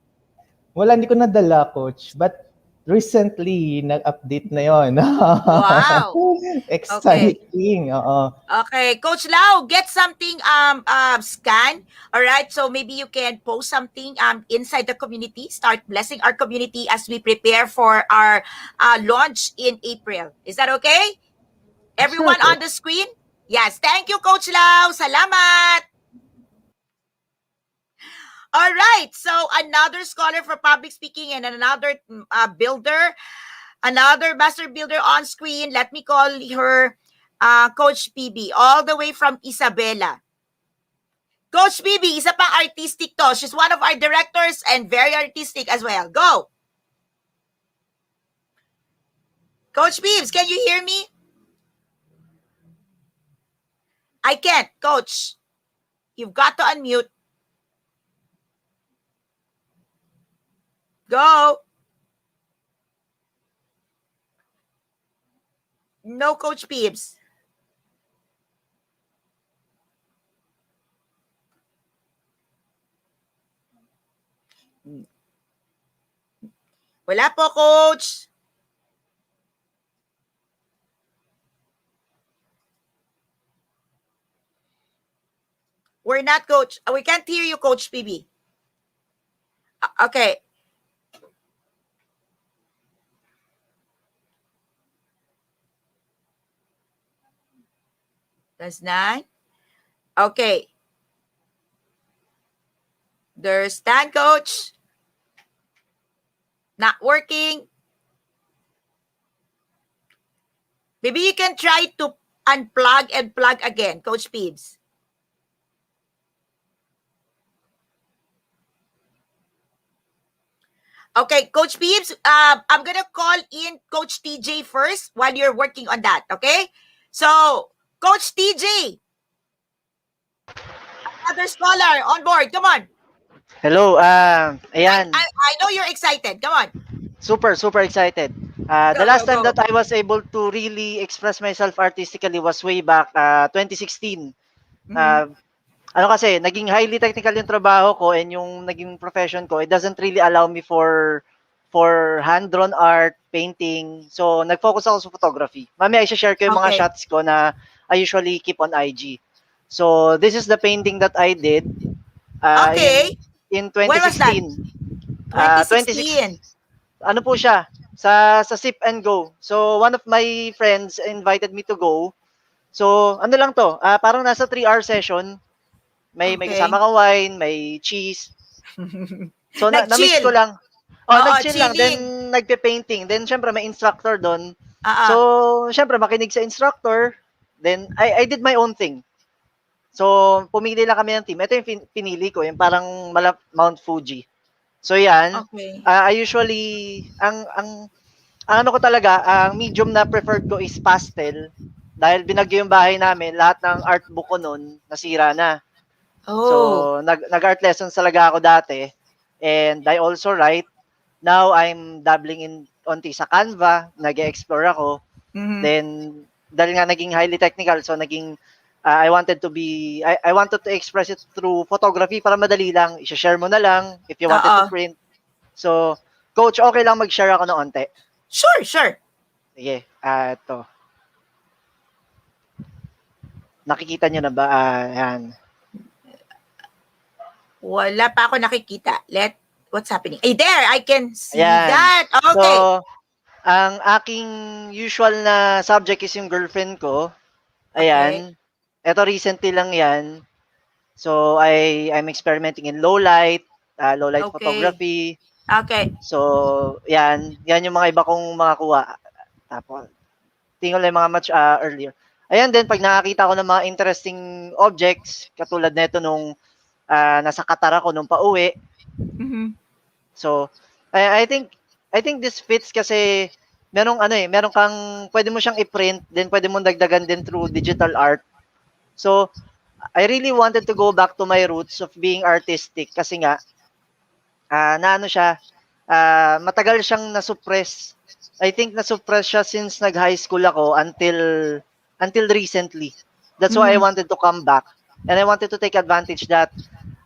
Wala, hindi ko nadala, coach. But recently, nag-update na yon. Wow. Okay. Exciting, oo. Okay, Coach Lau, get something scan. All right, so maybe you can post something inside the community. Start blessing our community as we prepare for our launch in April. Is that okay? Sure, Everyone on coach. the screen? Yes. Thank you, Coach Lau. Salamat. All right. So another scholar for public speaking and another builder, another master builder on screen. Let me call her Coach PB, all the way from Isabela. Coach PB, isa pang artistic to. She's one of our directors and very artistic as well. Go! Coach Beebs, can you hear me? I can't, Coach. You've got to unmute. Go! No, Coach Beebs. Wala po, Coach. We're not, Coach. We can't hear you, Coach PB. Okay. That's 9. Okay. There's 10, Coach. Not working. Maybe you can try to unplug and plug again, Coach Peebs. Okay, Coach Peebs, I'm gonna call in Coach TJ first while you're working on that, okay? So, Coach TJ, another scholar on board. Come on. Hello, I, ayan, I, I know you're excited. Come on. super excited. The Go, last go, time go. that I was able to really express myself artistically was way back 2016. Mm-hmm. Uh, ano kasi, naging highly technical yung trabaho ko and yung naging profession ko, it doesn't really allow me for hand-drawn art, painting. So, nag-focus ako sa photography. Mamaya, i-share ko yung mga Okay. shots ko na I usually keep on IG. So, this is the painting that I did uh, Okay. in in When was that? 2016. 26, 2016. ano po siya, sa Sip and Go. So, one of my friends invited me to go. So, ano lang to, parang nasa 3-hour session. May Okay. kasama kang wine, may cheese. So na-miss ko Nag-chill. lang. Oh, Oo, nag-chill lang then chilling. nagpe-painting. Then syempre may instructor doon. Oo. So syempre makinig sa instructor. Then I did my own thing. So pumili lang kami ng team. Ito yung pinili ko, yung parang Mount Fuji. So yan, Okay. I usually ang ano ko talaga, ang medium na preferred ko is pastel. Dahil binagyo yung bahay namin, lahat ng art book ko noon nasira na. Oh. So, nag-art lessons talaga ako dati. And I also write. Now, I'm dabbling in onti sa Canva. Nag-explore ako. Mhm. Then, dahil nga naging highly technical, so naging, I wanted to express it through photography para madali lang. I-share mo na lang if you wanted to Oo. print. So, Coach, okay lang mag-share ako ng onte. Sure, sure. Sige, ito. Nakikita nyo na ba? Yan. Wala pa ako nakikita. What's happening? There, I can see Ayan. that. So, Okay. ang aking usual na subject is yung girlfriend ko. Okay. Ayan. Ito recently lang yan. So, I'm experimenting in low light Okay. photography. Okay. So, yan. Yan yung mga iba kong mga kuha. Tapos, tingnan lang yung mga match earlier. Ayan din, pag nakakita ko ng mga interesting objects, katulad nito nung nasa Qatar ako nung pauwi. Mhm. So, I think this fits kasi meron kang pwede mo siyang i-print, then pwede mong dagdagan din through digital art. So, I really wanted to go back to my roots of being artistic kasi nga na ano siya, matagal siyang na-suppress. I think na-suppress siya since nag-high school ako until recently. That's why I Mhm. wanted to come back. And I wanted to take advantage that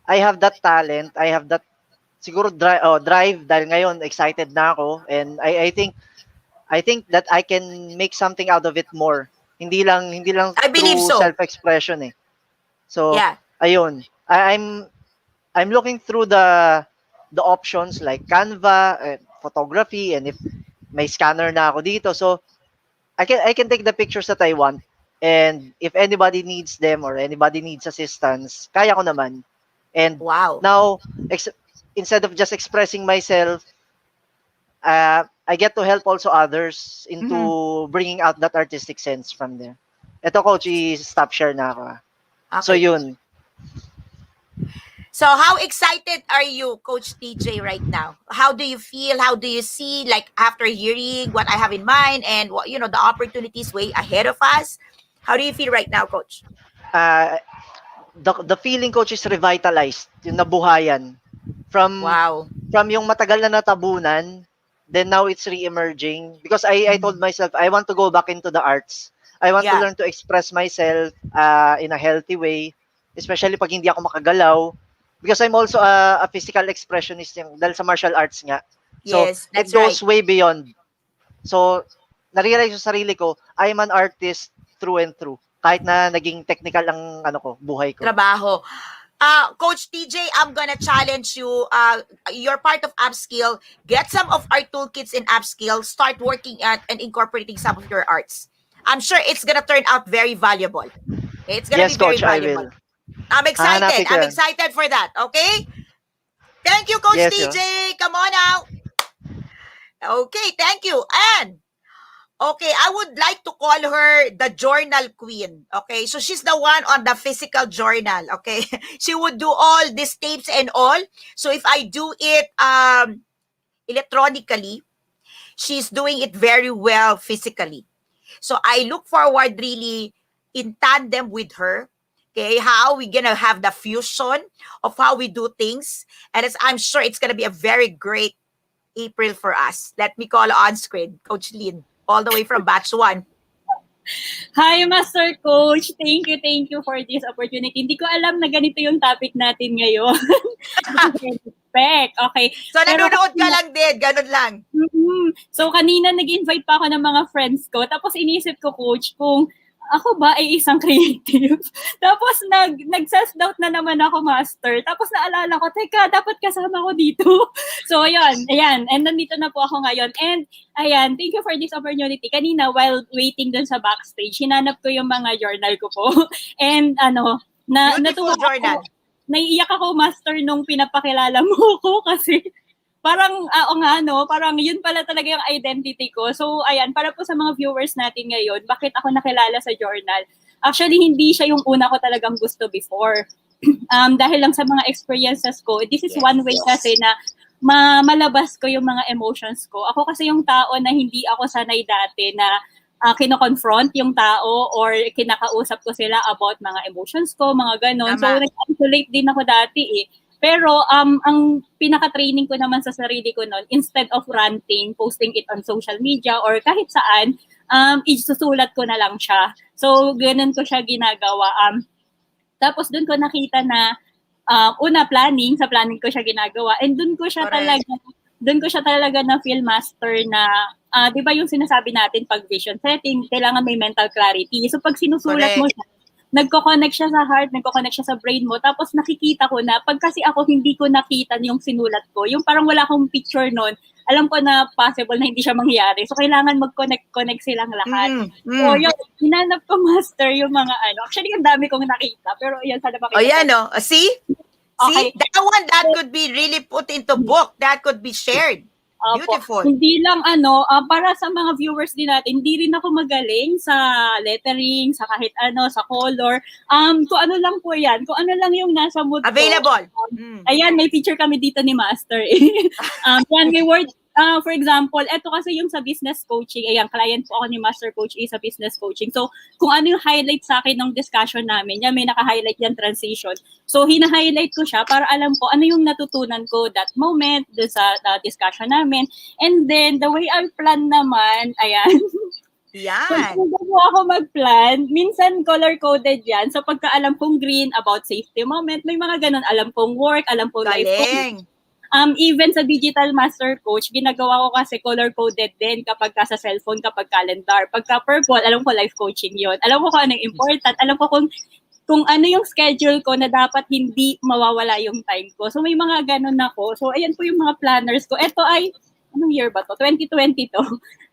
I have that talent, I have that siguro drive dahil ngayon excited na ako and I think that I can make something out of it more. Hindi lang I believe through so. self-expression eh. So, Yeah. ayun. I'm looking through the options like Canva, photography, and if may scanner na ako dito. So, I can take the pictures that I want. And if anybody needs them or anybody needs assistance, kaya ko naman. And Wow. now, instead of just expressing myself, I get to help also others Mhm. into bringing out that artistic sense from there. Ito, Coach, i-stop share na ako. So, Okay. yun. So how excited are you, Coach TJ, right now? How do you feel? How do you see, like, after hearing what I have in mind and what the opportunities way ahead of us? How do you feel right now, Coach? Uh, the feeling, Coach, is revitalized. Yung nabuhayan. From Wow. from yung matagal na natabunan, then now it's re-emerging. Because I told Mhm. myself, I want to go back into the arts. I want to Yeah. learn to express myself in a healthy way, especially pag hindi ako makagalaw. Because I'm also a physical expressionist yung, dahil sa martial arts nga. So, Yes, it that's right. goes way beyond. So, narealize ko sa sarili ko, I'm an artist through and through. Kahit na naging technical ang buhay ko. Trabaho. Coach TJ, I'm gonna challenge you. You're part of Upskill. Get some of our toolkits in Upskill. Start working at and incorporating some of your arts. I'm sure it's gonna turn out very valuable. It's gonna be Yes, very Coach, I valuable. will. I'm excited. Hahanapin ko I'm yan. excited for that. Okay? Thank you, Coach Yes, yo. TJ. Come on out. Okay, thank you. And okay, I would like to call her the journal queen. Okay, so she's the one on the physical journal. Okay, she would do all these tapes and all. So if I do it electronically, she's doing it very well physically. So I look forward really in tandem with her. Okay, how we gonna have the fusion of how we do things, and I'm sure it's gonna be a very great April for us. Let me call on screen Coach Lynn, all the way from batch one. Hi, Master Coach. Thank you for this opportunity. Hindi ko alam na ganito yung topic natin ngayon. Hindi ko expect. Okay. So, Pero nanonood ka lang din. Ganun lang. So, kanina nag-invite pa ako ng mga friends ko. Tapos inisip ko, Coach, kung ako ba ay isang creative? Tapos nag-self-doubt na naman ako, Master. Tapos naalala ko, teka, dapat kasama ko dito. So, ayun, ayan. And nandito na po ako ngayon. And, ayan, thank you for this opportunity. Kanina, while waiting dun sa backstage, hinanap ko yung mga journal ko po. And, Beautiful natuwa journal. ako. Naiiyak ako, Master, nung pinapakilala mo ko kasi parang, parang yun pala talaga yung identity ko. So, ayan, para po sa mga viewers natin ngayon, bakit ako nakilala sa journal? Actually, hindi siya yung una ko talagang gusto before. Dahil lang sa mga experiences ko, this is one way kasi na malabas ko yung mga emotions ko. Ako kasi yung tao na hindi ako sanay dati na kino-confront yung tao or kinakausap ko sila about mga emotions ko, mga ganon. So, Tama. nag-isolate din ako dati eh. Pero ang pinaka-training ko naman sa sarili ko noon, instead of ranting, posting it on social media or kahit saan, isusulat ko na lang siya. So, ganun ko siya ginagawa. Tapos doon ko nakita na sa planning ko siya ginagawa. And doon ko siya Correct. talaga na feel master na 'di ba yung sinasabi natin pag vision setting, kailangan may mental clarity. So pag sinusulat mo Correct. siya, nagko-connect siya sa heart, nagko-connect siya sa brain mo, tapos nakikita ko na, pag kasi ako hindi ko nakita yung sinulat ko, yung parang wala akong picture nun, alam ko na possible na hindi siya mangyari. So, kailangan mag-connect silang lahat. So, yun, hinanap ko, Master, yung mga Actually, yung dami kong nakita, pero yan, sana makita. O yan, o. See? Okay. See? That one, that could be really put into book. That could be shared. Beautiful. Hindi lang para sa mga viewers din natin, hindi rin ako magaling sa lettering, sa kahit sa color. Kung ano lang po yan, kung ano lang yung nasa mood ko. Available. Ayan, may picture kami dito ni Master. Yan, may word, for example, eto kasi yung sa business coaching, ayan, client po ako ni Master Coach A sa business coaching. So, kung ano yung highlight sa akin ng discussion namin, yan, may naka-highlight yan, transition. So, hina-highlight ko siya para alam ko ano yung natutunan ko that moment, dun sa discussion namin. And then, the way I plan naman, ayan. Yan. Kung bago ako mag-plan, minsan color-coded yan. So, pagka-alam kong green, about safety moment, may mga ganun. Alam kong work, alam kong life coaching. Galing. Even sa Digital Master Coach, ginagawa ko kasi color-coded din kapag ka sa cellphone, kapag calendar. Pagka purple, alam ko life coaching yon. Alam ko kung anong important. Alam ko kung ano yung schedule ko na dapat hindi mawawala yung time ko. So, may mga ganun ako. So, ayan po yung mga planners ko. Ito ay, anong year ba to? 2020 to.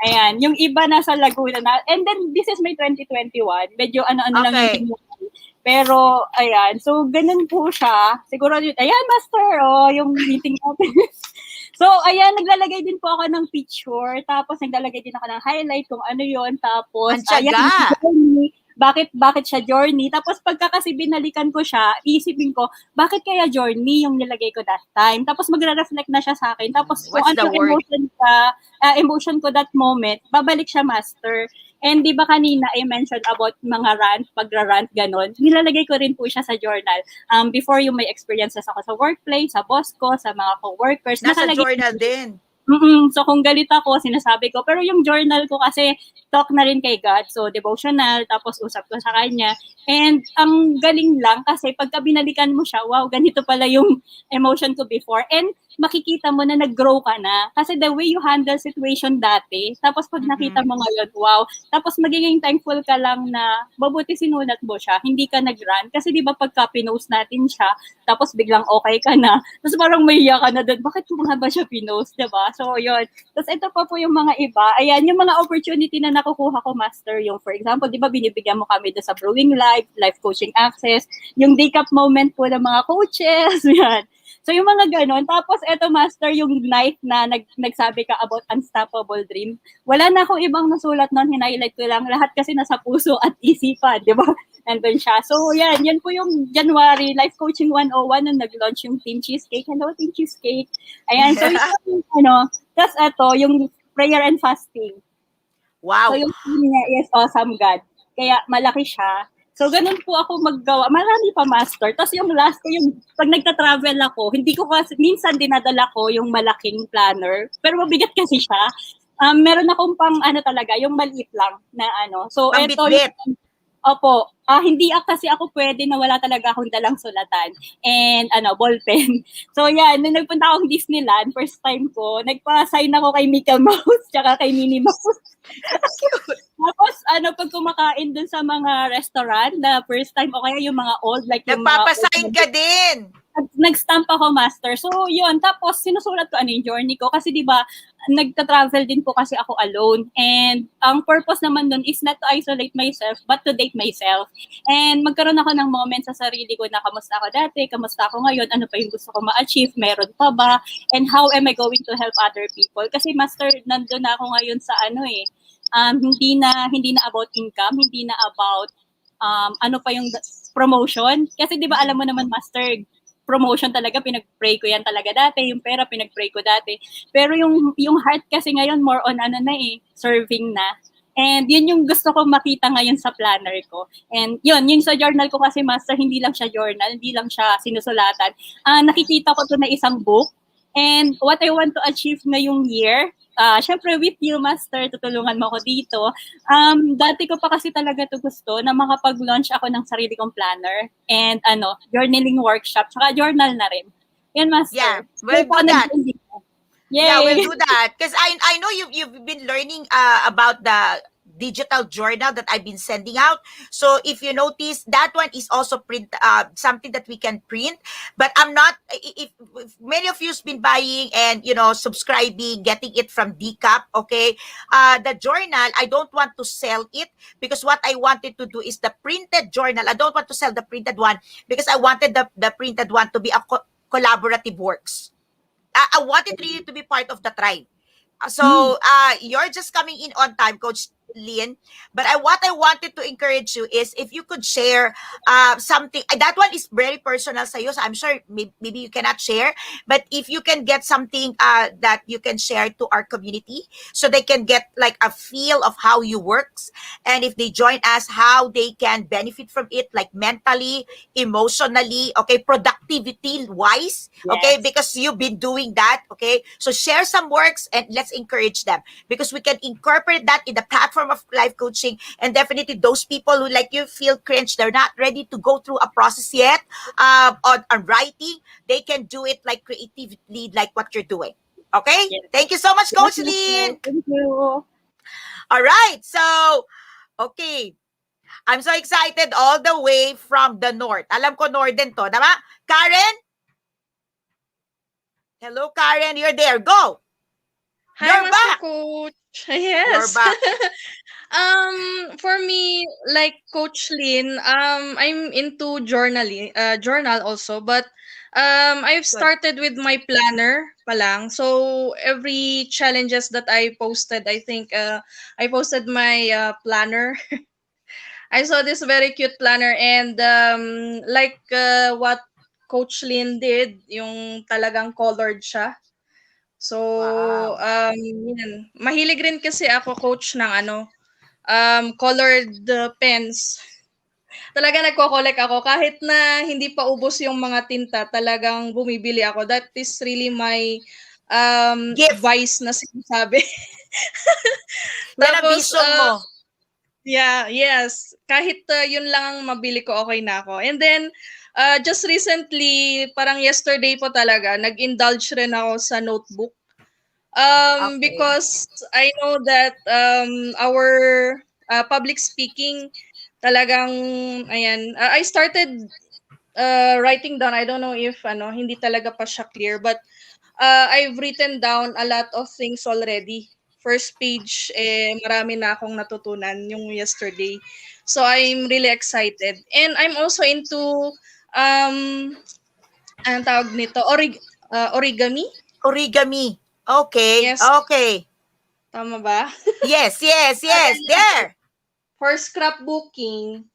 Ayan, yung iba nasa Laguna na. And then, this is my 2021. Medyo ano-ano lang yung tingnan. Pero, ayan. So, ganun po siya. Siguro, ayan, Master, yung meeting natin. So, ayan, naglalagay din po ako ng picture. Tapos, naglalagay din ako ng highlight kung ano yon. Tapos, ayan, bakit siya journey? Tapos pagka kasi binalikan ko siya, isipin ko, bakit kaya journey yung nilagay ko that time? Tapos magre-reflect na siya sa akin. Tapos kung ano yung emotion ko that moment, babalik siya, Master. And di ba kanina I mentioned about mga rant, pagra-rant, ganon. Nilalagay ko rin po siya sa journal. Before yung may experiences ako sa workplace, sa boss ko, sa mga co-workers. Nasa journal din. So kung galit ako, sinasabi ko. Pero yung journal ko kasi talk na rin kay God. So devotional, tapos usap ko sa kanya. And ang galing lang kasi pagka binalikan mo siya, wow, ganito pala yung emotion ko before. And makikita mo na nag-grow ka na. Kasi the way you handle situation dati, tapos pag nakita mo ngayon, wow. Tapos magiging thankful ka lang na mabuti sinulat mo siya, hindi ka nag-run. Kasi di ba pagka pinost natin siya, tapos biglang okay ka na, tapos parang maiyak ka na doon, bakit ko nga ba siya pinost, di ba? So, yun. Tapos ito pa po yung mga iba. Ayan, yung mga opportunity na nakukuha ko, Master, yung for example, di ba binibigyan mo kami doon sa Brewing Life Coaching Access, yung day cup moment po ng mga coaches, yan. So, yung mga ganon. Tapos, eto, Master, yung night na nagsabi ka about unstoppable dream. Wala na akong ibang nasulat nun. Hinighlight ko lang. Lahat kasi nasa puso at isipan, di ba? Nandun siya. So, yan po yung January Life Coaching 101 nung nag-launch yung Team Cheesecake. Hello, Team Cheesecake. Ayan. So, yung tapos eto, yung prayer and fasting. Wow. So, yung niya is awesome God. Kaya, malaki siya. So, ganun po ako maggawa. Marami pa, Master. Tapos yung last ko, yung pag nagta-travel ako, hindi ko kasi, minsan dinadala ko yung malaking planner. Pero mabigat kasi siya. Meron akong pang ano talaga, yung maliit lang na ano. So, eto Pambitbit. yung opo. Hindi kasi ako pwede na wala talaga akong dalang sulatan and ano, ballpen. So, yan, nung nagpunta akong Disneyland, first time ko, nagpa-sign ako kay Mickey Mouse tsaka kay Minnie Mouse. Tapos, ano, pag kumakain dun sa mga restaurant, na first time, o kaya yung mga old, like yung mga Nagpapasign old, ka din. nag-stamp ako, master. So, yun. Tapos, sinusulat ko ano yung journey ko. Kasi, di ba, nagta-travel din po kasi ako alone. And, ang purpose naman nun is not to isolate myself, but to date myself. And, magkaroon ako ng moment sa sarili ko na kamusta ako dati, kamusta ako ngayon, ano pa yung gusto ko ma-achieve, meron pa ba, and how am I going to help other people. Kasi, master, nandun na ako ngayon sa ano hindi na about income, hindi na about ano pa yung promotion. Kasi 'di ba alam mo naman, master, promotion talaga pinag-pray ko yan talaga dati, yung pera pinag-pray ko dati. Pero yung heart kasi ngayon more on ano na serving na. And yun yung gusto kong makita ngayon sa planner ko. And yun, yung sa journal ko kasi, master, hindi lang siya journal, hindi lang siya sinusulatan. Nakikita ko to na isang book. And what I want to achieve ngayong year, syempre with you, master, tutulungan mo ako dito. Dati ko pa kasi talaga to gusto na makapag-launch ako ng sarili kong planner and ano, journaling workshop, tsaka journal na rin. Yan, Yeah, master. we'll do that. Yay! Yeah, we'll do that because I know you've been learning about the digital journal that I've been sending out. So if you notice, that one is also print something that we can print. But I'm not. If many of you's been buying and subscribing, getting it from Decap, okay. The journal, I don't want to sell it because what I wanted to do is the printed journal. I don't want to sell the printed one because I wanted the printed one to be a collaborative works. I want it really to be part of the tribe. So you're just coming in on time, Coach Lynn. But what I wanted to encourage you is if you could share something. That one is very personal sa iyo, so I'm sure maybe you cannot share. But if you can get something that you can share to our community so they can get like a feel of how you works. And if they join us, how they can benefit from it, like mentally, emotionally, okay, productivity wise, okay, because you've been doing that, okay. So share some works and let's encourage them because we can incorporate that in the platform of life coaching. And definitely those people who like you feel cringe, they're not ready to go through a process yet on writing, they can do it like creatively, like what you're doing. Okay? Yes. Thank you so much, Coach Yes, Lynn. thank you. All right. So, okay. I'm so excited all the way from the north. Alam ko northern to. Tama? Karen? Hello, Karen. You're there. Go. Hi, You're Master back. Coach. You're Yes. back. For me, like Coach Lynn, I'm into journal also, but I've started with my planner pa lang. So every challenges that I posted, I think I posted my planner. I saw this very cute planner and like what Coach Lynn did, yung talagang colored siya. So, Wow. yan. Mahilig rin kasi ako, coach, ng colored pens. Talaga nagko-collect ako. Kahit na hindi pa ubos yung mga tinta, talagang bumibili ako. That is really my Gift. vice na sinasabi. Yan ang Tapos, vision mo. yeah, yes. Kahit yun lang ang mabili ko, okay na ako. And then, just recently, parang yesterday po talaga, nag-indulge rin ako sa notebook. Okay. Because I know that our public speaking talagang, ayan, I started writing down. I don't know if hindi talaga pa siya clear, but I've written down a lot of things already. First page, marami na akong natutunan yung yesterday. So I'm really excited. And I'm also into, anong tawag nito? Origami? Origami. Okay. Yes. Okay. Tama ba? Yes. There. For scrapbooking.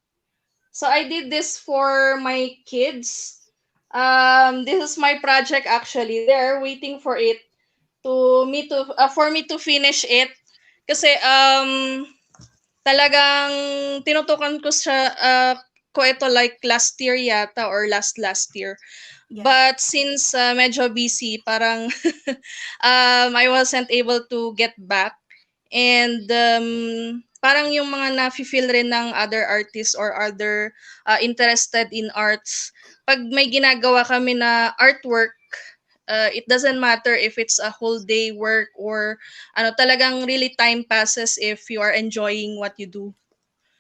So I did this for my kids. This is my project actually. They're waiting for it for me to finish it. Kasi talagang tinutukan ko ito like last year yata or last year. Yeah. But since medyo busy, parang I wasn't able to get back. And parang yung mga nafe-feel rin ng other artists or other interested in arts, pag may ginagawa kami na artwork, it doesn't matter if it's a whole day work or ano, talagang really time passes if you are enjoying what you do.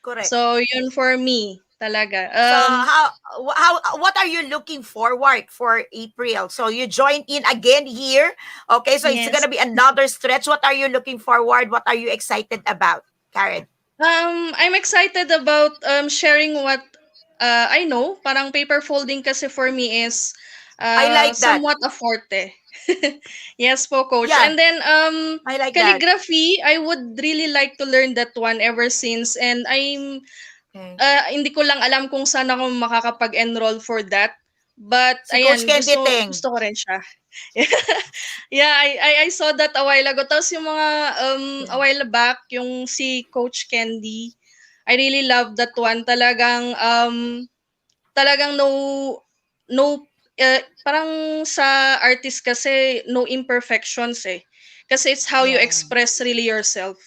Correct. So yun for me talaga. So what are you looking forward for April? So you joined in again here. Okay, so it's Yes. gonna be another stretch. What are you looking forward? What are you excited about, Karen? I'm excited about sharing what I know. Parang paper folding kasi for me is I like that. somewhat a forte. Yes po, coach. Yeah, And then I like that. calligraphy, I would really like to learn that one ever since, and I'm Okay. hindi ko lang alam kung saan ako makakapag-enroll for that. But Si Coach ayan, Candy gusto Ting. gusto ko rin siya. Yeah, I saw that a while ago. Tapos yung mga a while back, yung si Coach Candy, I really love that one. Talagang no parang sa artist kasi no imperfections eh. Kasi it's how you Yeah. express really yourself.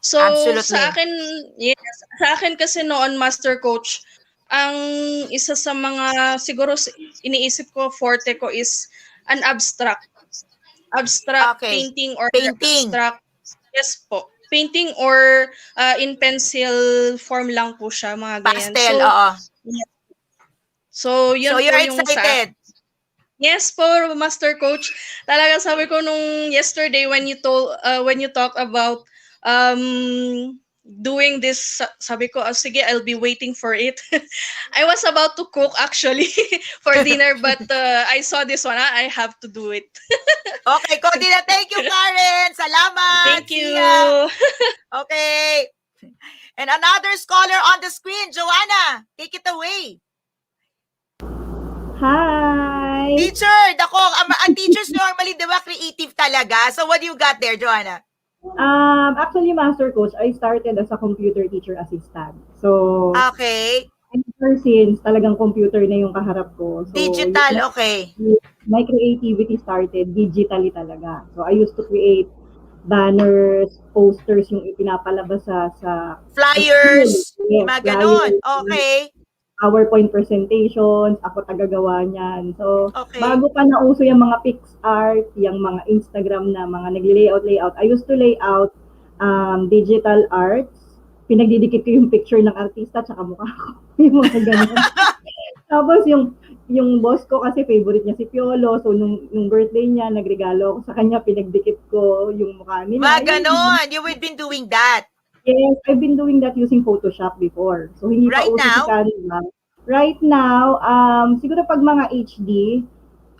So sa Absolutely. akin, yes, sa akin kasi noon Master Coach, ang isa sa mga siguro iniisip ko forte ko is an abstract Okay. painting or Painting. abstract, yes po, painting or in pencil form lang po siya, mga ganyan. Pastel, So oo. yeah. So So yun po you're yung sa excited. yes po, Master Coach. Talaga sabi ko nung yesterday when you talk about doing this, sabi ko, sige, I'll be waiting for it. I was about to cook actually for dinner, but I saw this one. I have to do it. Okay, Cody na. Thank you, Karen. Salamat. Thank See ya. you. Okay. And another scholar on the screen, Joanna. Take it away. Hi! Teacher, dako, ang teachers normally, di ba, creative talaga. So what do you got there, Joanna? Actually, Master Coach, I started as a computer teacher assistant. So, Okay. ever since talagang computer na yung kaharap ko. So, Digital, okay. my creativity started digitally talaga. So, I used to create banners, posters yung ipinapalabas sa Flyers, school. yung Yes, mga ganon. flyers, Okay. PowerPoint presentations, ako tagagawa niyan. So, Okay. bago pa nauso yung mga PixArt, yung mga Instagram na mga nagli-layout, I used to lay out digital arts. Pinagdidikit ko yung picture ng artista tsaka mukha ko. Yung mga ganun. Tapos yung boss ko kasi favorite niya si Piolo. So, nung birthday niya, nagregalo ako sa kanya, pinagdikit ko yung mukha nila. Mga ganon. You will be doing that. Yes, I've been doing that using Photoshop before. So, hindi pa Right uso si now? Canva. Right now, siguro pag mga HD,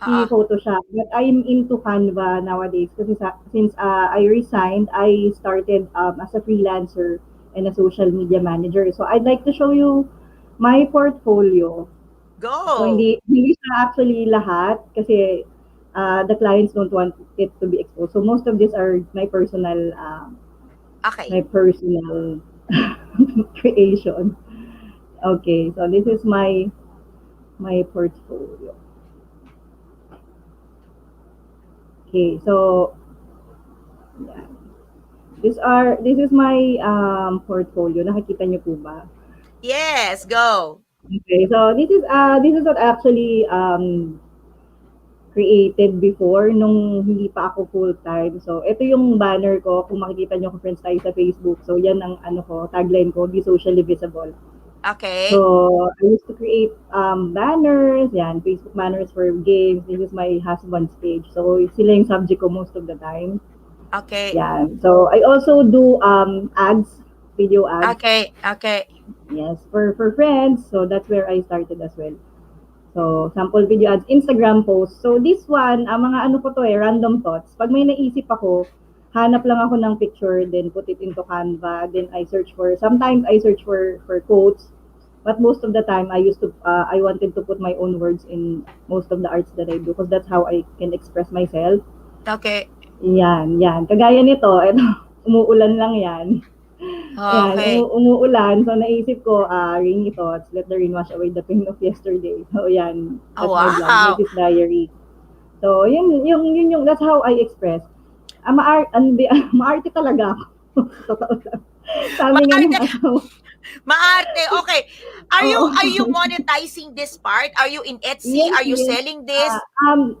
si Photoshop. But I'm into Canva nowadays kasi since I resigned, I started as a freelancer and a social media manager. So, I'd like to show you my portfolio. So, Go. hindi siya actually lahat kasi the clients don't want it to be exposed. So, most of these are my personal Okay. creation. Okay, so this is my portfolio. Okay, so yeah. This is my portfolio. Nakikita niyo po ba? Yes, go. Okay, so this is what actually created before nung hindi pa ako full-time. So, ito yung banner ko. Kung makikita nyo kung friends tayo sa Facebook. So, yan ang tagline ko, be socially visible. Okay. So, I used to create banners, yan, Facebook banners for games. This is my husband's page. So, sila yung subject ko most of the time. Okay. Yan. So, I also do ads, video ads. Okay. Okay. Yes, for friends. So, that's where I started as well. So, sample video ads, Instagram posts. So, this one, mga ano ko to random thoughts. Pag may naisip ako, hanap lang ako ng picture, then put it into Canva, then sometimes I search for quotes, but most of the time, I wanted to put my own words in most of the arts that I do because that's how I can express myself. Okay. Yan. Kagaya nito, umuulan lang yan. Okay. Yan, umuulan. So, naisip ko, rainy thoughts, let the rain wash away the pain of yesterday. So, yan. That's my blog, Wow. Mrs. Diary. So, yun, that's how I express. Maarte talaga ako. Totoo lang. Sabi nga ng Maarte, asawa, maarte. Okay. oo. Are you monetizing this part? Are you in Etsy? Yes, Are you yes. selling this?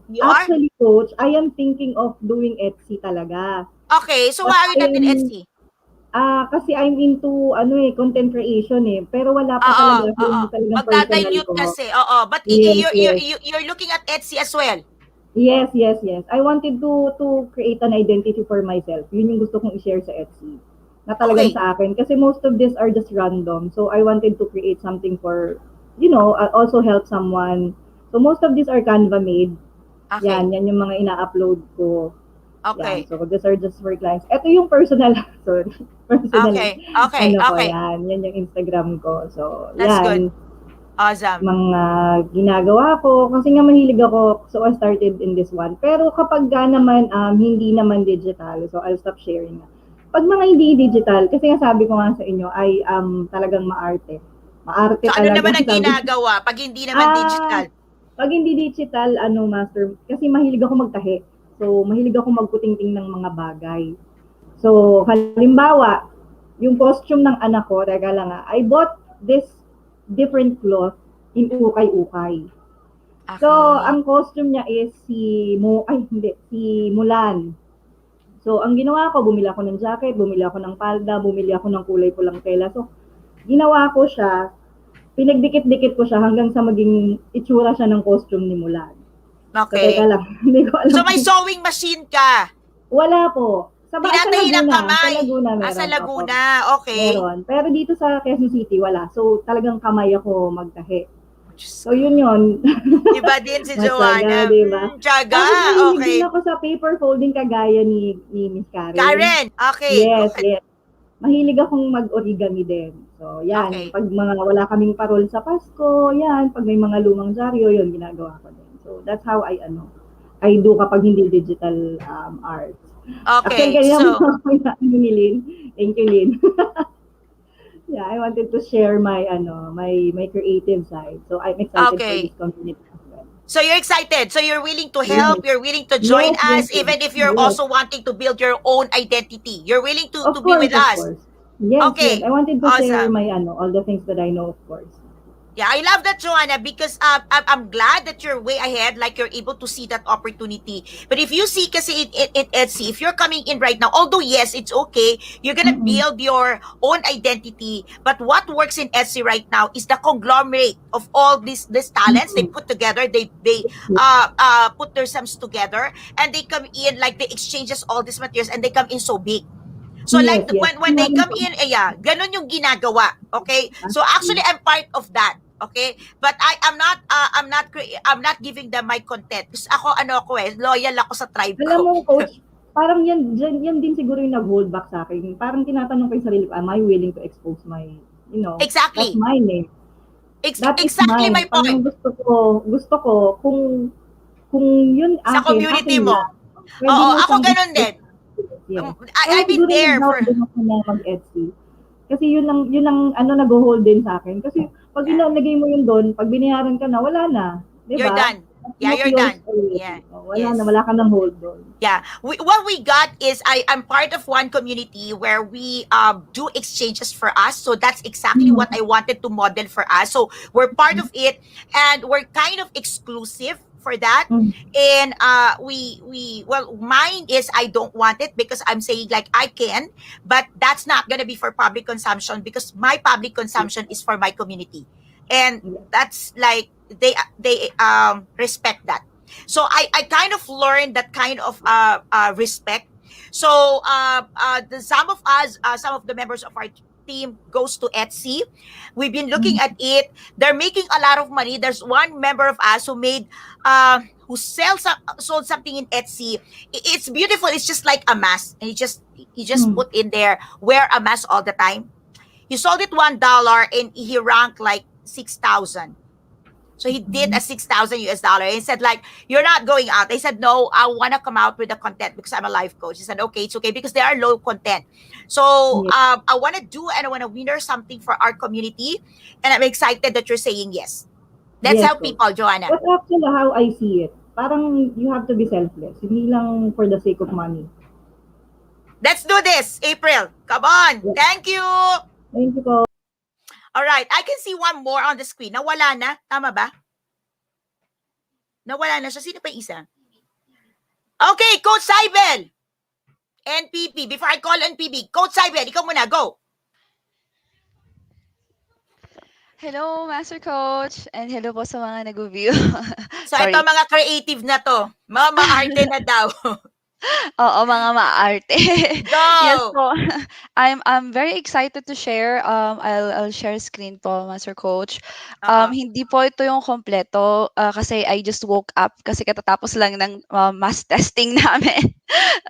You are? Actually, coach, I am thinking of doing Etsy talaga. Okay, so But why are you I not in am, Etsy? kasi I'm into, content creation eh. Pero wala pa Oo, talaga oo. yung talagang personal Magda-dilute ko. kasi. Oo, but Yes, yes. you're looking at Etsy as well. Yes, yes, yes. I wanted to create an identity for myself. Yun yung gusto kong i-share sa Etsy. Na talagang Okay. sa akin. Kasi most of these are just random. So I wanted to create something for, also help someone. So most of these are Canva made. Okay. Yan yung mga ina-upload ko. Yan. Okay. So these are just for clients. Ito yung personal, sorry. Personal, Okay. Okay. ko Okay. yan. Yan yung Instagram ko. So, That's good. yan Awesome. mga ginagawa ko kasi nga mahilig ako, so I started in this one. Pero kapag naman hindi naman digital, so I'll stop sharing na. Pag mga hindi digital, kasi nga sabi ko nga sa inyo, ay talagang maarte. Maarte So ano talaga naman ang sabi. ginagawa pag hindi naman Ah, digital? pag hindi digital, master, kasi mahilig ako magtahi. So mahilig ako magkutingting ng mga bagay. So halimbawa, yung costume ng anak ko, teka lang I bought this different cloth in ukay-ukay. So, Okay. ang costume niya is si Mulan. So, ang ginawa ko, bumili ako ng jacket, bumili ako ng palda, bumili ako ng kulay pulang tela. So, ginawa ko siya, pinagdikit-dikit ko siya hanggang sa maging itsura siya ng costume ni Mulan. So, teka Okay. lang, hindi ko alam So may kung... sewing machine ka. Wala po. Sa Tinatahi ng Sa kamay. Laguna Sa meron ako. Laguna. Okay. Meron. Pero dito sa Quezon City, wala. So, talagang kamay ako magtahi. Diyos So, ko. yun. Iba din si Matyaga, Joanna. di ba? Tiyaga. Tapos mahilig din Okay. ako sa paper folding kagaya ni Miss Karen. Karen. Okay. Yes, Good. yes. Mahilig akong mag-origami din. So, yan. Okay. Pag mga wala kaming parol sa Pasko, yan. Pag may mga lumang dyaryo, yun, ginagawa ko din. So, that's how I do kapag hindi digital art. Actually, Okay. kanina So, mo ako ni Lynn. Thank you, Lynn. Yeah, I wanted to share my creative side. So I'm excited for okay. this community as well. So you're excited. So you're willing to Yes. help. You're willing to join Yes, yes, us, yes. even if you're Yes. also wanting to build your own identity. You're willing to Of be course, with of us. course. Yes, yes. Okay. I wanted to share Awesome. my all the things that I know, of course. Yeah, I love that, Joanna, because I'm glad that you're way ahead, like you're able to see that opportunity. But if you see, kasi in Etsy, if you're coming in right now, although yes, it's okay, you're gonna Mm-mm. build your own identity. But what works in Etsy right now is the conglomerate of all these talents they Mm-mm. put together. They put themselves together, and they come in like they exchanges all these materials, and they come in so big. So like Yes, yes. when they come in, yeah, ganun yung ginagawa. Okay? So actually I'm part of that. Okay? But I'm not giving them my content. Kasi ako loyal ako sa tribe Alam ko. mo, coach, parang yan din siguro yung nag-hold back sa akin. Parang tinatanong ko yung sarili ko, am I willing to expose that's Exactly. mine eh. That is Exactly my mine. Parang point. gusto ko, kung yun Sa community akin mo. lang. Pwede Oo, mo ako siyang ganun din. yes. I've been Siguro there for... nag-doubt din ako na mag-Etsy. Kasi yun ang nag-hold din sa akin. Kasi pag Yeah. ilalagay mo yun doon, pag binayaran ka na, wala na. Di You're ba? done. Yeah, you're done. Yeah. Yes. Wala ka nang hold doon. Yeah, what we got is I'm part of one community where we do exchanges for us. So that's exactly what I wanted to model for us. So we're part of it, and we're kind of exclusive for that. And mine is I don't want it because I'm saying like I can, but that's not gonna be for public consumption because my public consumption is for my community, and that's like they respect that. So I kind of learned that kind of respect. So some of the members of our team goes to Etsy. We've been looking at it. They're making a lot of money. There's one member of us who made who sold something in Etsy. It's beautiful. It's just like a mask, and he just put in there wear a mask all the time. He sold it $1 and he ranked like 6,000. So he did a 6,000 US dollar. He said, like, you're not going out. I said, no, I want to come out with the content because I'm a life coach. He said, okay, it's okay because they are low content. So I want to do and I want to winner something for our community. And I'm excited that you're saying yes. Let's help people, Joanna. That's actually how I see it. Parang you have to be selfless. Hindi lang for the sake of money. Let's do this, April. Come on. Yeah. Thank you. Thank you po. All right. I can see one more on the screen. Nawala na. Tama ba? Nawala na siya. Sino pa yung isa? Okay, Coach Saibel. NPP. Before I call NPP, Coach Saibel, ikaw muna. Go. Hello, Master Coach, and hello po sa mga nag-view. So, ito Sorry. mga creative na to. Mga maarte na daw. Oo, mga maarte. Yes Go! po. I'm very excited to share. I'll share screen po, Master Coach. Oo. Hindi po ito yung kompleto kasi I just woke up kasi katatapos lang ng mass testing namin.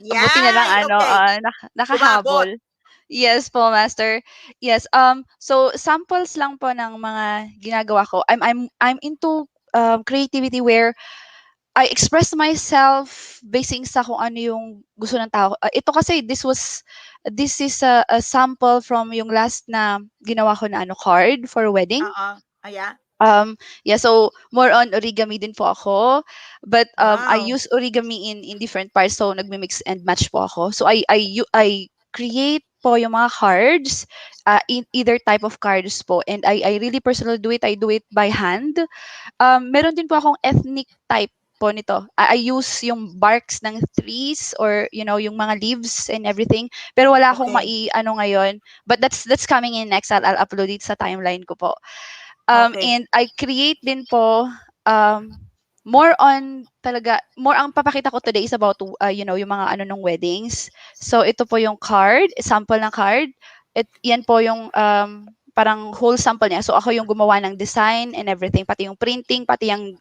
Buti na lang Yay! Okay. Umabot. nakahabol. Yes po, Master. Yes. So samples lang po ng mga ginagawa ko. I'm into creativity where I express myself basing sa kung ano yung gusto ng tao. Ito kasi this is a sample from yung last na ginawa ko na card for wedding. Oo. Aya. Yeah, so more on origami din po ako. But I Wow. use origami in different parts, so nagmi-mix and match po ako. So I create po yung mga cards in either type of cards po, and I really personally do it. I do it by hand. Meron din po akong ethnic type po nito. I use yung barks ng trees or yung mga leaves and everything. Pero wala akong Okay. ngayon. But that's coming in next. I'll upload it sa timeline ko po. Okay. And I create din po more ang papakita ko today is about yung mga nung weddings. So ito po yung card, sample ng card. Yan po yung parang whole sample niya. So ako yung gumawa ng design and everything, pati yung printing, pati yung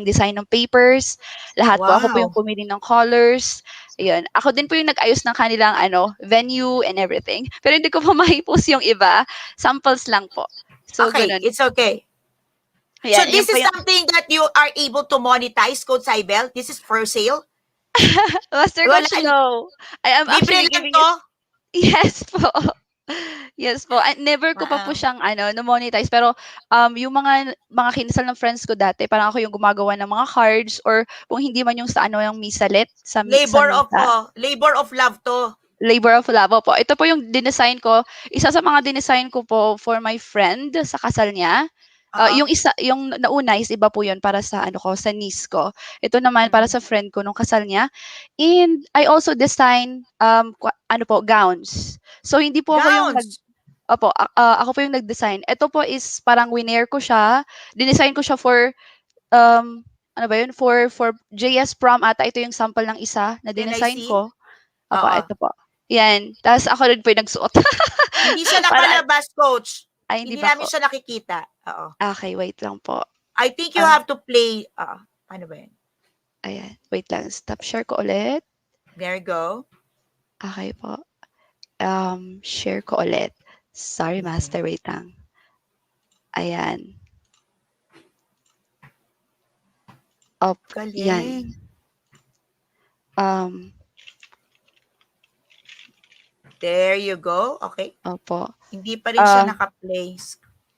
design ng papers, lahat po. Ako po yung Wow. pumili ng colors. Ayun. Ako din po yung nag-ayos ng kanilang venue and everything. Pero hindi ko pa mai-post yung iba. Samples lang po. So Okay. ganun. It's okay. So Ayan, this yun po is yung something that you are able to monetize, Coach Saibel? This is for sale? Master Wala. Coach Low. I am Libre actually lang giving to? it. Yes po. Yes po. Never ko pa po Wow. siyang na-monetize. Pero yung mga kinasal ng friends ko dati, parang ako yung gumagawa ng mga cards or kung hindi man yung sa yung misalet sa misa. Labor of love to. Labor of love po. Ito po yung dinesign ko. Isa sa mga dinesign ko po for my friend sa kasal niya. Yung nauna is iba po yun para sa sa niece ko. Ito naman para sa friend ko nung kasal niya. And I also design gowns. So hindi po ako yung Gowns. ako po yung nag-design. Ito po is parang winner ko siya. Dinesign ko siya for for JS prom ata. Ito yung sample ng isa na Can I dinesign see? ko. Ito po. Yan. Tapos ako rin po yung nagsuot. Hindi siya Para, nakalabas, Coach. hindi Hindi ba namin ko? siya nakikita. Oo. Okay, wait lang po. I think you Ah. have to play. Ano ba yun? Ayan. Wait lang. Stop share ko ulit. There you go. Okay po. Share ko ulit. Sorry, Master. Wait lang. Ayan. Yan. Galing. There you go. Okay. Opo. Hindi pa rin siya Ah. naka-play.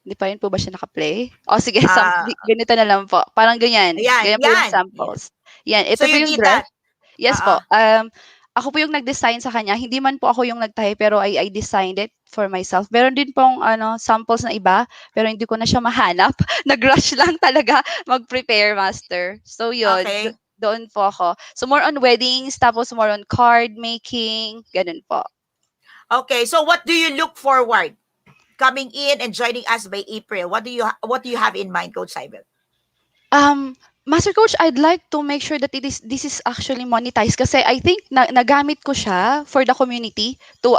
Hindi pa rin po ba siya naka-play? Sige, Ah. ganito na lang po. Parang ganyan. Ayan, Ganyan po yung yan. samples. Yan. Ito So po you yung did dress. that? Yes po. Ako po yung nag-design sa kanya. Hindi man po ako yung nagtahi, pero I designed it for myself. Meron din pong samples na iba, pero hindi ko na siya mahanap. Nag-rush lang talaga mag-prepare, Master. So yun, Okay. doon po ako. So more on weddings, tapos more on card making, ganun po. Okay. So what do you look forward coming in and joining us by April? What do you have in mind, Coach Saibel? Master Coach, I'd like to make sure that this is actually monetized kasi I think nagamit ko siya for the community to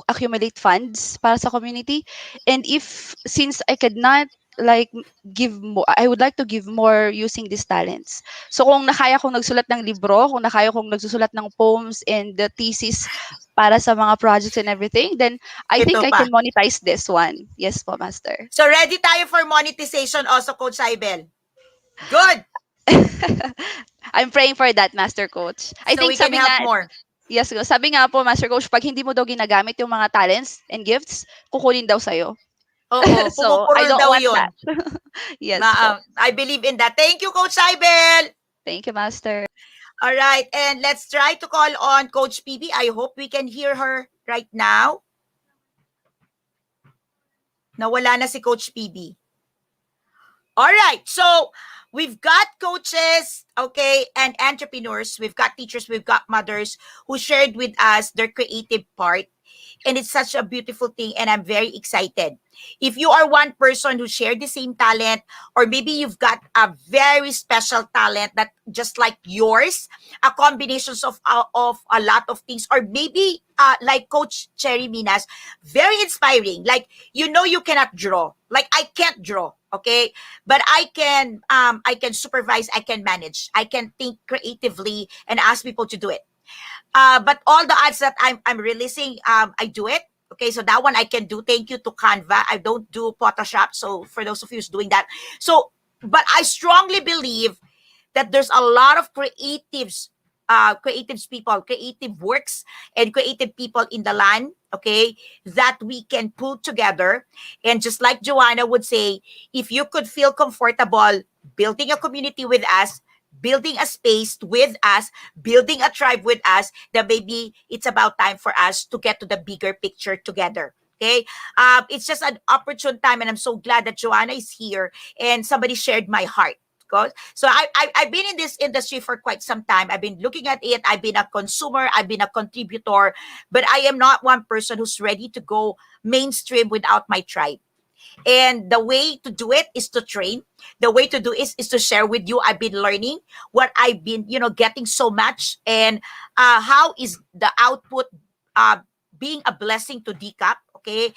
accumulate funds para sa community. And since I could not give more, I would like to give more using these talents. So kung nakaya kong nagsulat ng libro, kung nakaya kong nagsusulat ng poems and the thesis para sa mga projects and everything, then I think I pa. can monetize this one. Yes po, Master. So ready tayo for monetization also, Coach Saibel. Good. I'm praying for that, Master Coach. I So think we can sabi help nga, more. yes, sabi nga po, Master Coach, pag hindi mo daw ginagamit yung mga talents and gifts, kukunin daw sa'yo. Oo, So, I pupupurol don't daw want yun. that. Yes po. I believe in that. Thank you, Coach Saibel. Thank you, Master. All right, and let's try to call on Coach PB. I hope we can hear her right now. Nawala na si Coach PB. All right, so we've got coaches, okay, and entrepreneurs. We've got teachers, we've got mothers who shared with us their creative part. And it's such a beautiful thing, and I'm very excited. If you are one person who shared the same talent, or maybe you've got a very special talent that just like yours, a combinations of a lot of things, or maybe like Coach Cherry Minas, very inspiring. Like you cannot draw. Like I can't draw, okay, but I can supervise, I can manage, I can think creatively and ask people to do it. But all the ads that I'm releasing, I do it. Okay, so that one I can do. Thank you to Canva. I don't do Photoshop. So for those of you who's doing that, so but I strongly believe that there's a lot of creatives people, creative works, and creative people in the land, okay, that we can pull together. And just like Joanna would say, if you could feel comfortable building a community with us, building a space with us, building a tribe with us, then maybe it's about time for us to get to the bigger picture together. Okay, it's just an opportune time, and I'm so glad that Joanna is here and somebody shared my heart. So I've been in this industry for quite some time. I've been looking at it. I've been a consumer. I've been a contributor, but I am not one person who's ready to go mainstream without my tribe. And the way to do it is to train. The way to do is to share with you. I've been learning what I've been, getting so much, and how is the output uh, being a blessing to DCAP, okay,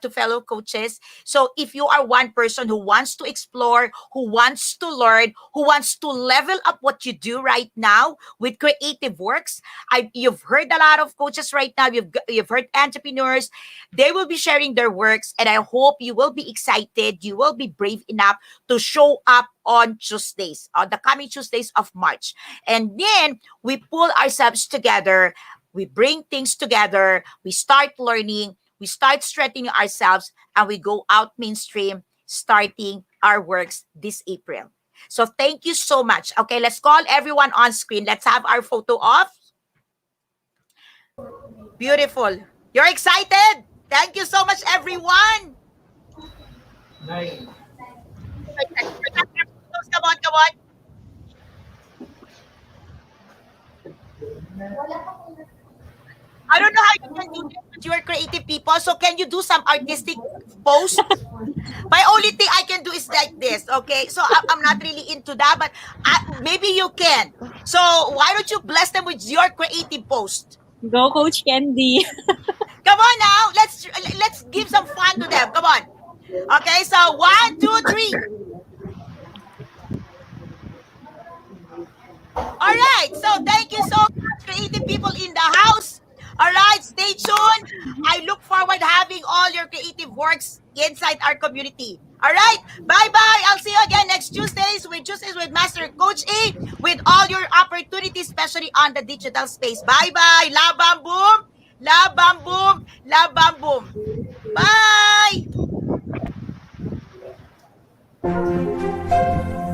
to fellow coaches. So if you are one person who wants to explore, who wants to learn, who wants to level up what you do right now with creative works, you've heard a lot of coaches right now. You've heard entrepreneurs. They will be sharing their works, and I hope you will be excited. You will be brave enough to show up on Tuesdays, on the coming Tuesdays of March. And then we pull ourselves together. We bring things together. We start learning. We start strengthening ourselves, and we go out mainstream, starting our works this April. So thank you so much. Okay, let's call everyone on screen. Let's have our photo off. Beautiful. You're excited? Thank you so much, everyone. Come on, come on. I don't know how you can do this with your creative people. So can you do some artistic post? My only thing I can do is like this, okay? So I'm not really into that, but maybe you can. So why don't you bless them with your creative post? Go, Coach Candy. Come on now, let's give some fun to them. Come on. Okay, so 1, 2, 3. All right. So thank you so much, creative people in the house. All right, stay tuned. I look forward having all your creative works inside our community. All right, bye-bye. I'll see you again next Tuesdays with Master Coach A, with all your opportunities, especially on the digital space. Bye-bye. La bam boom. La bam boom. La bam boom. Bye.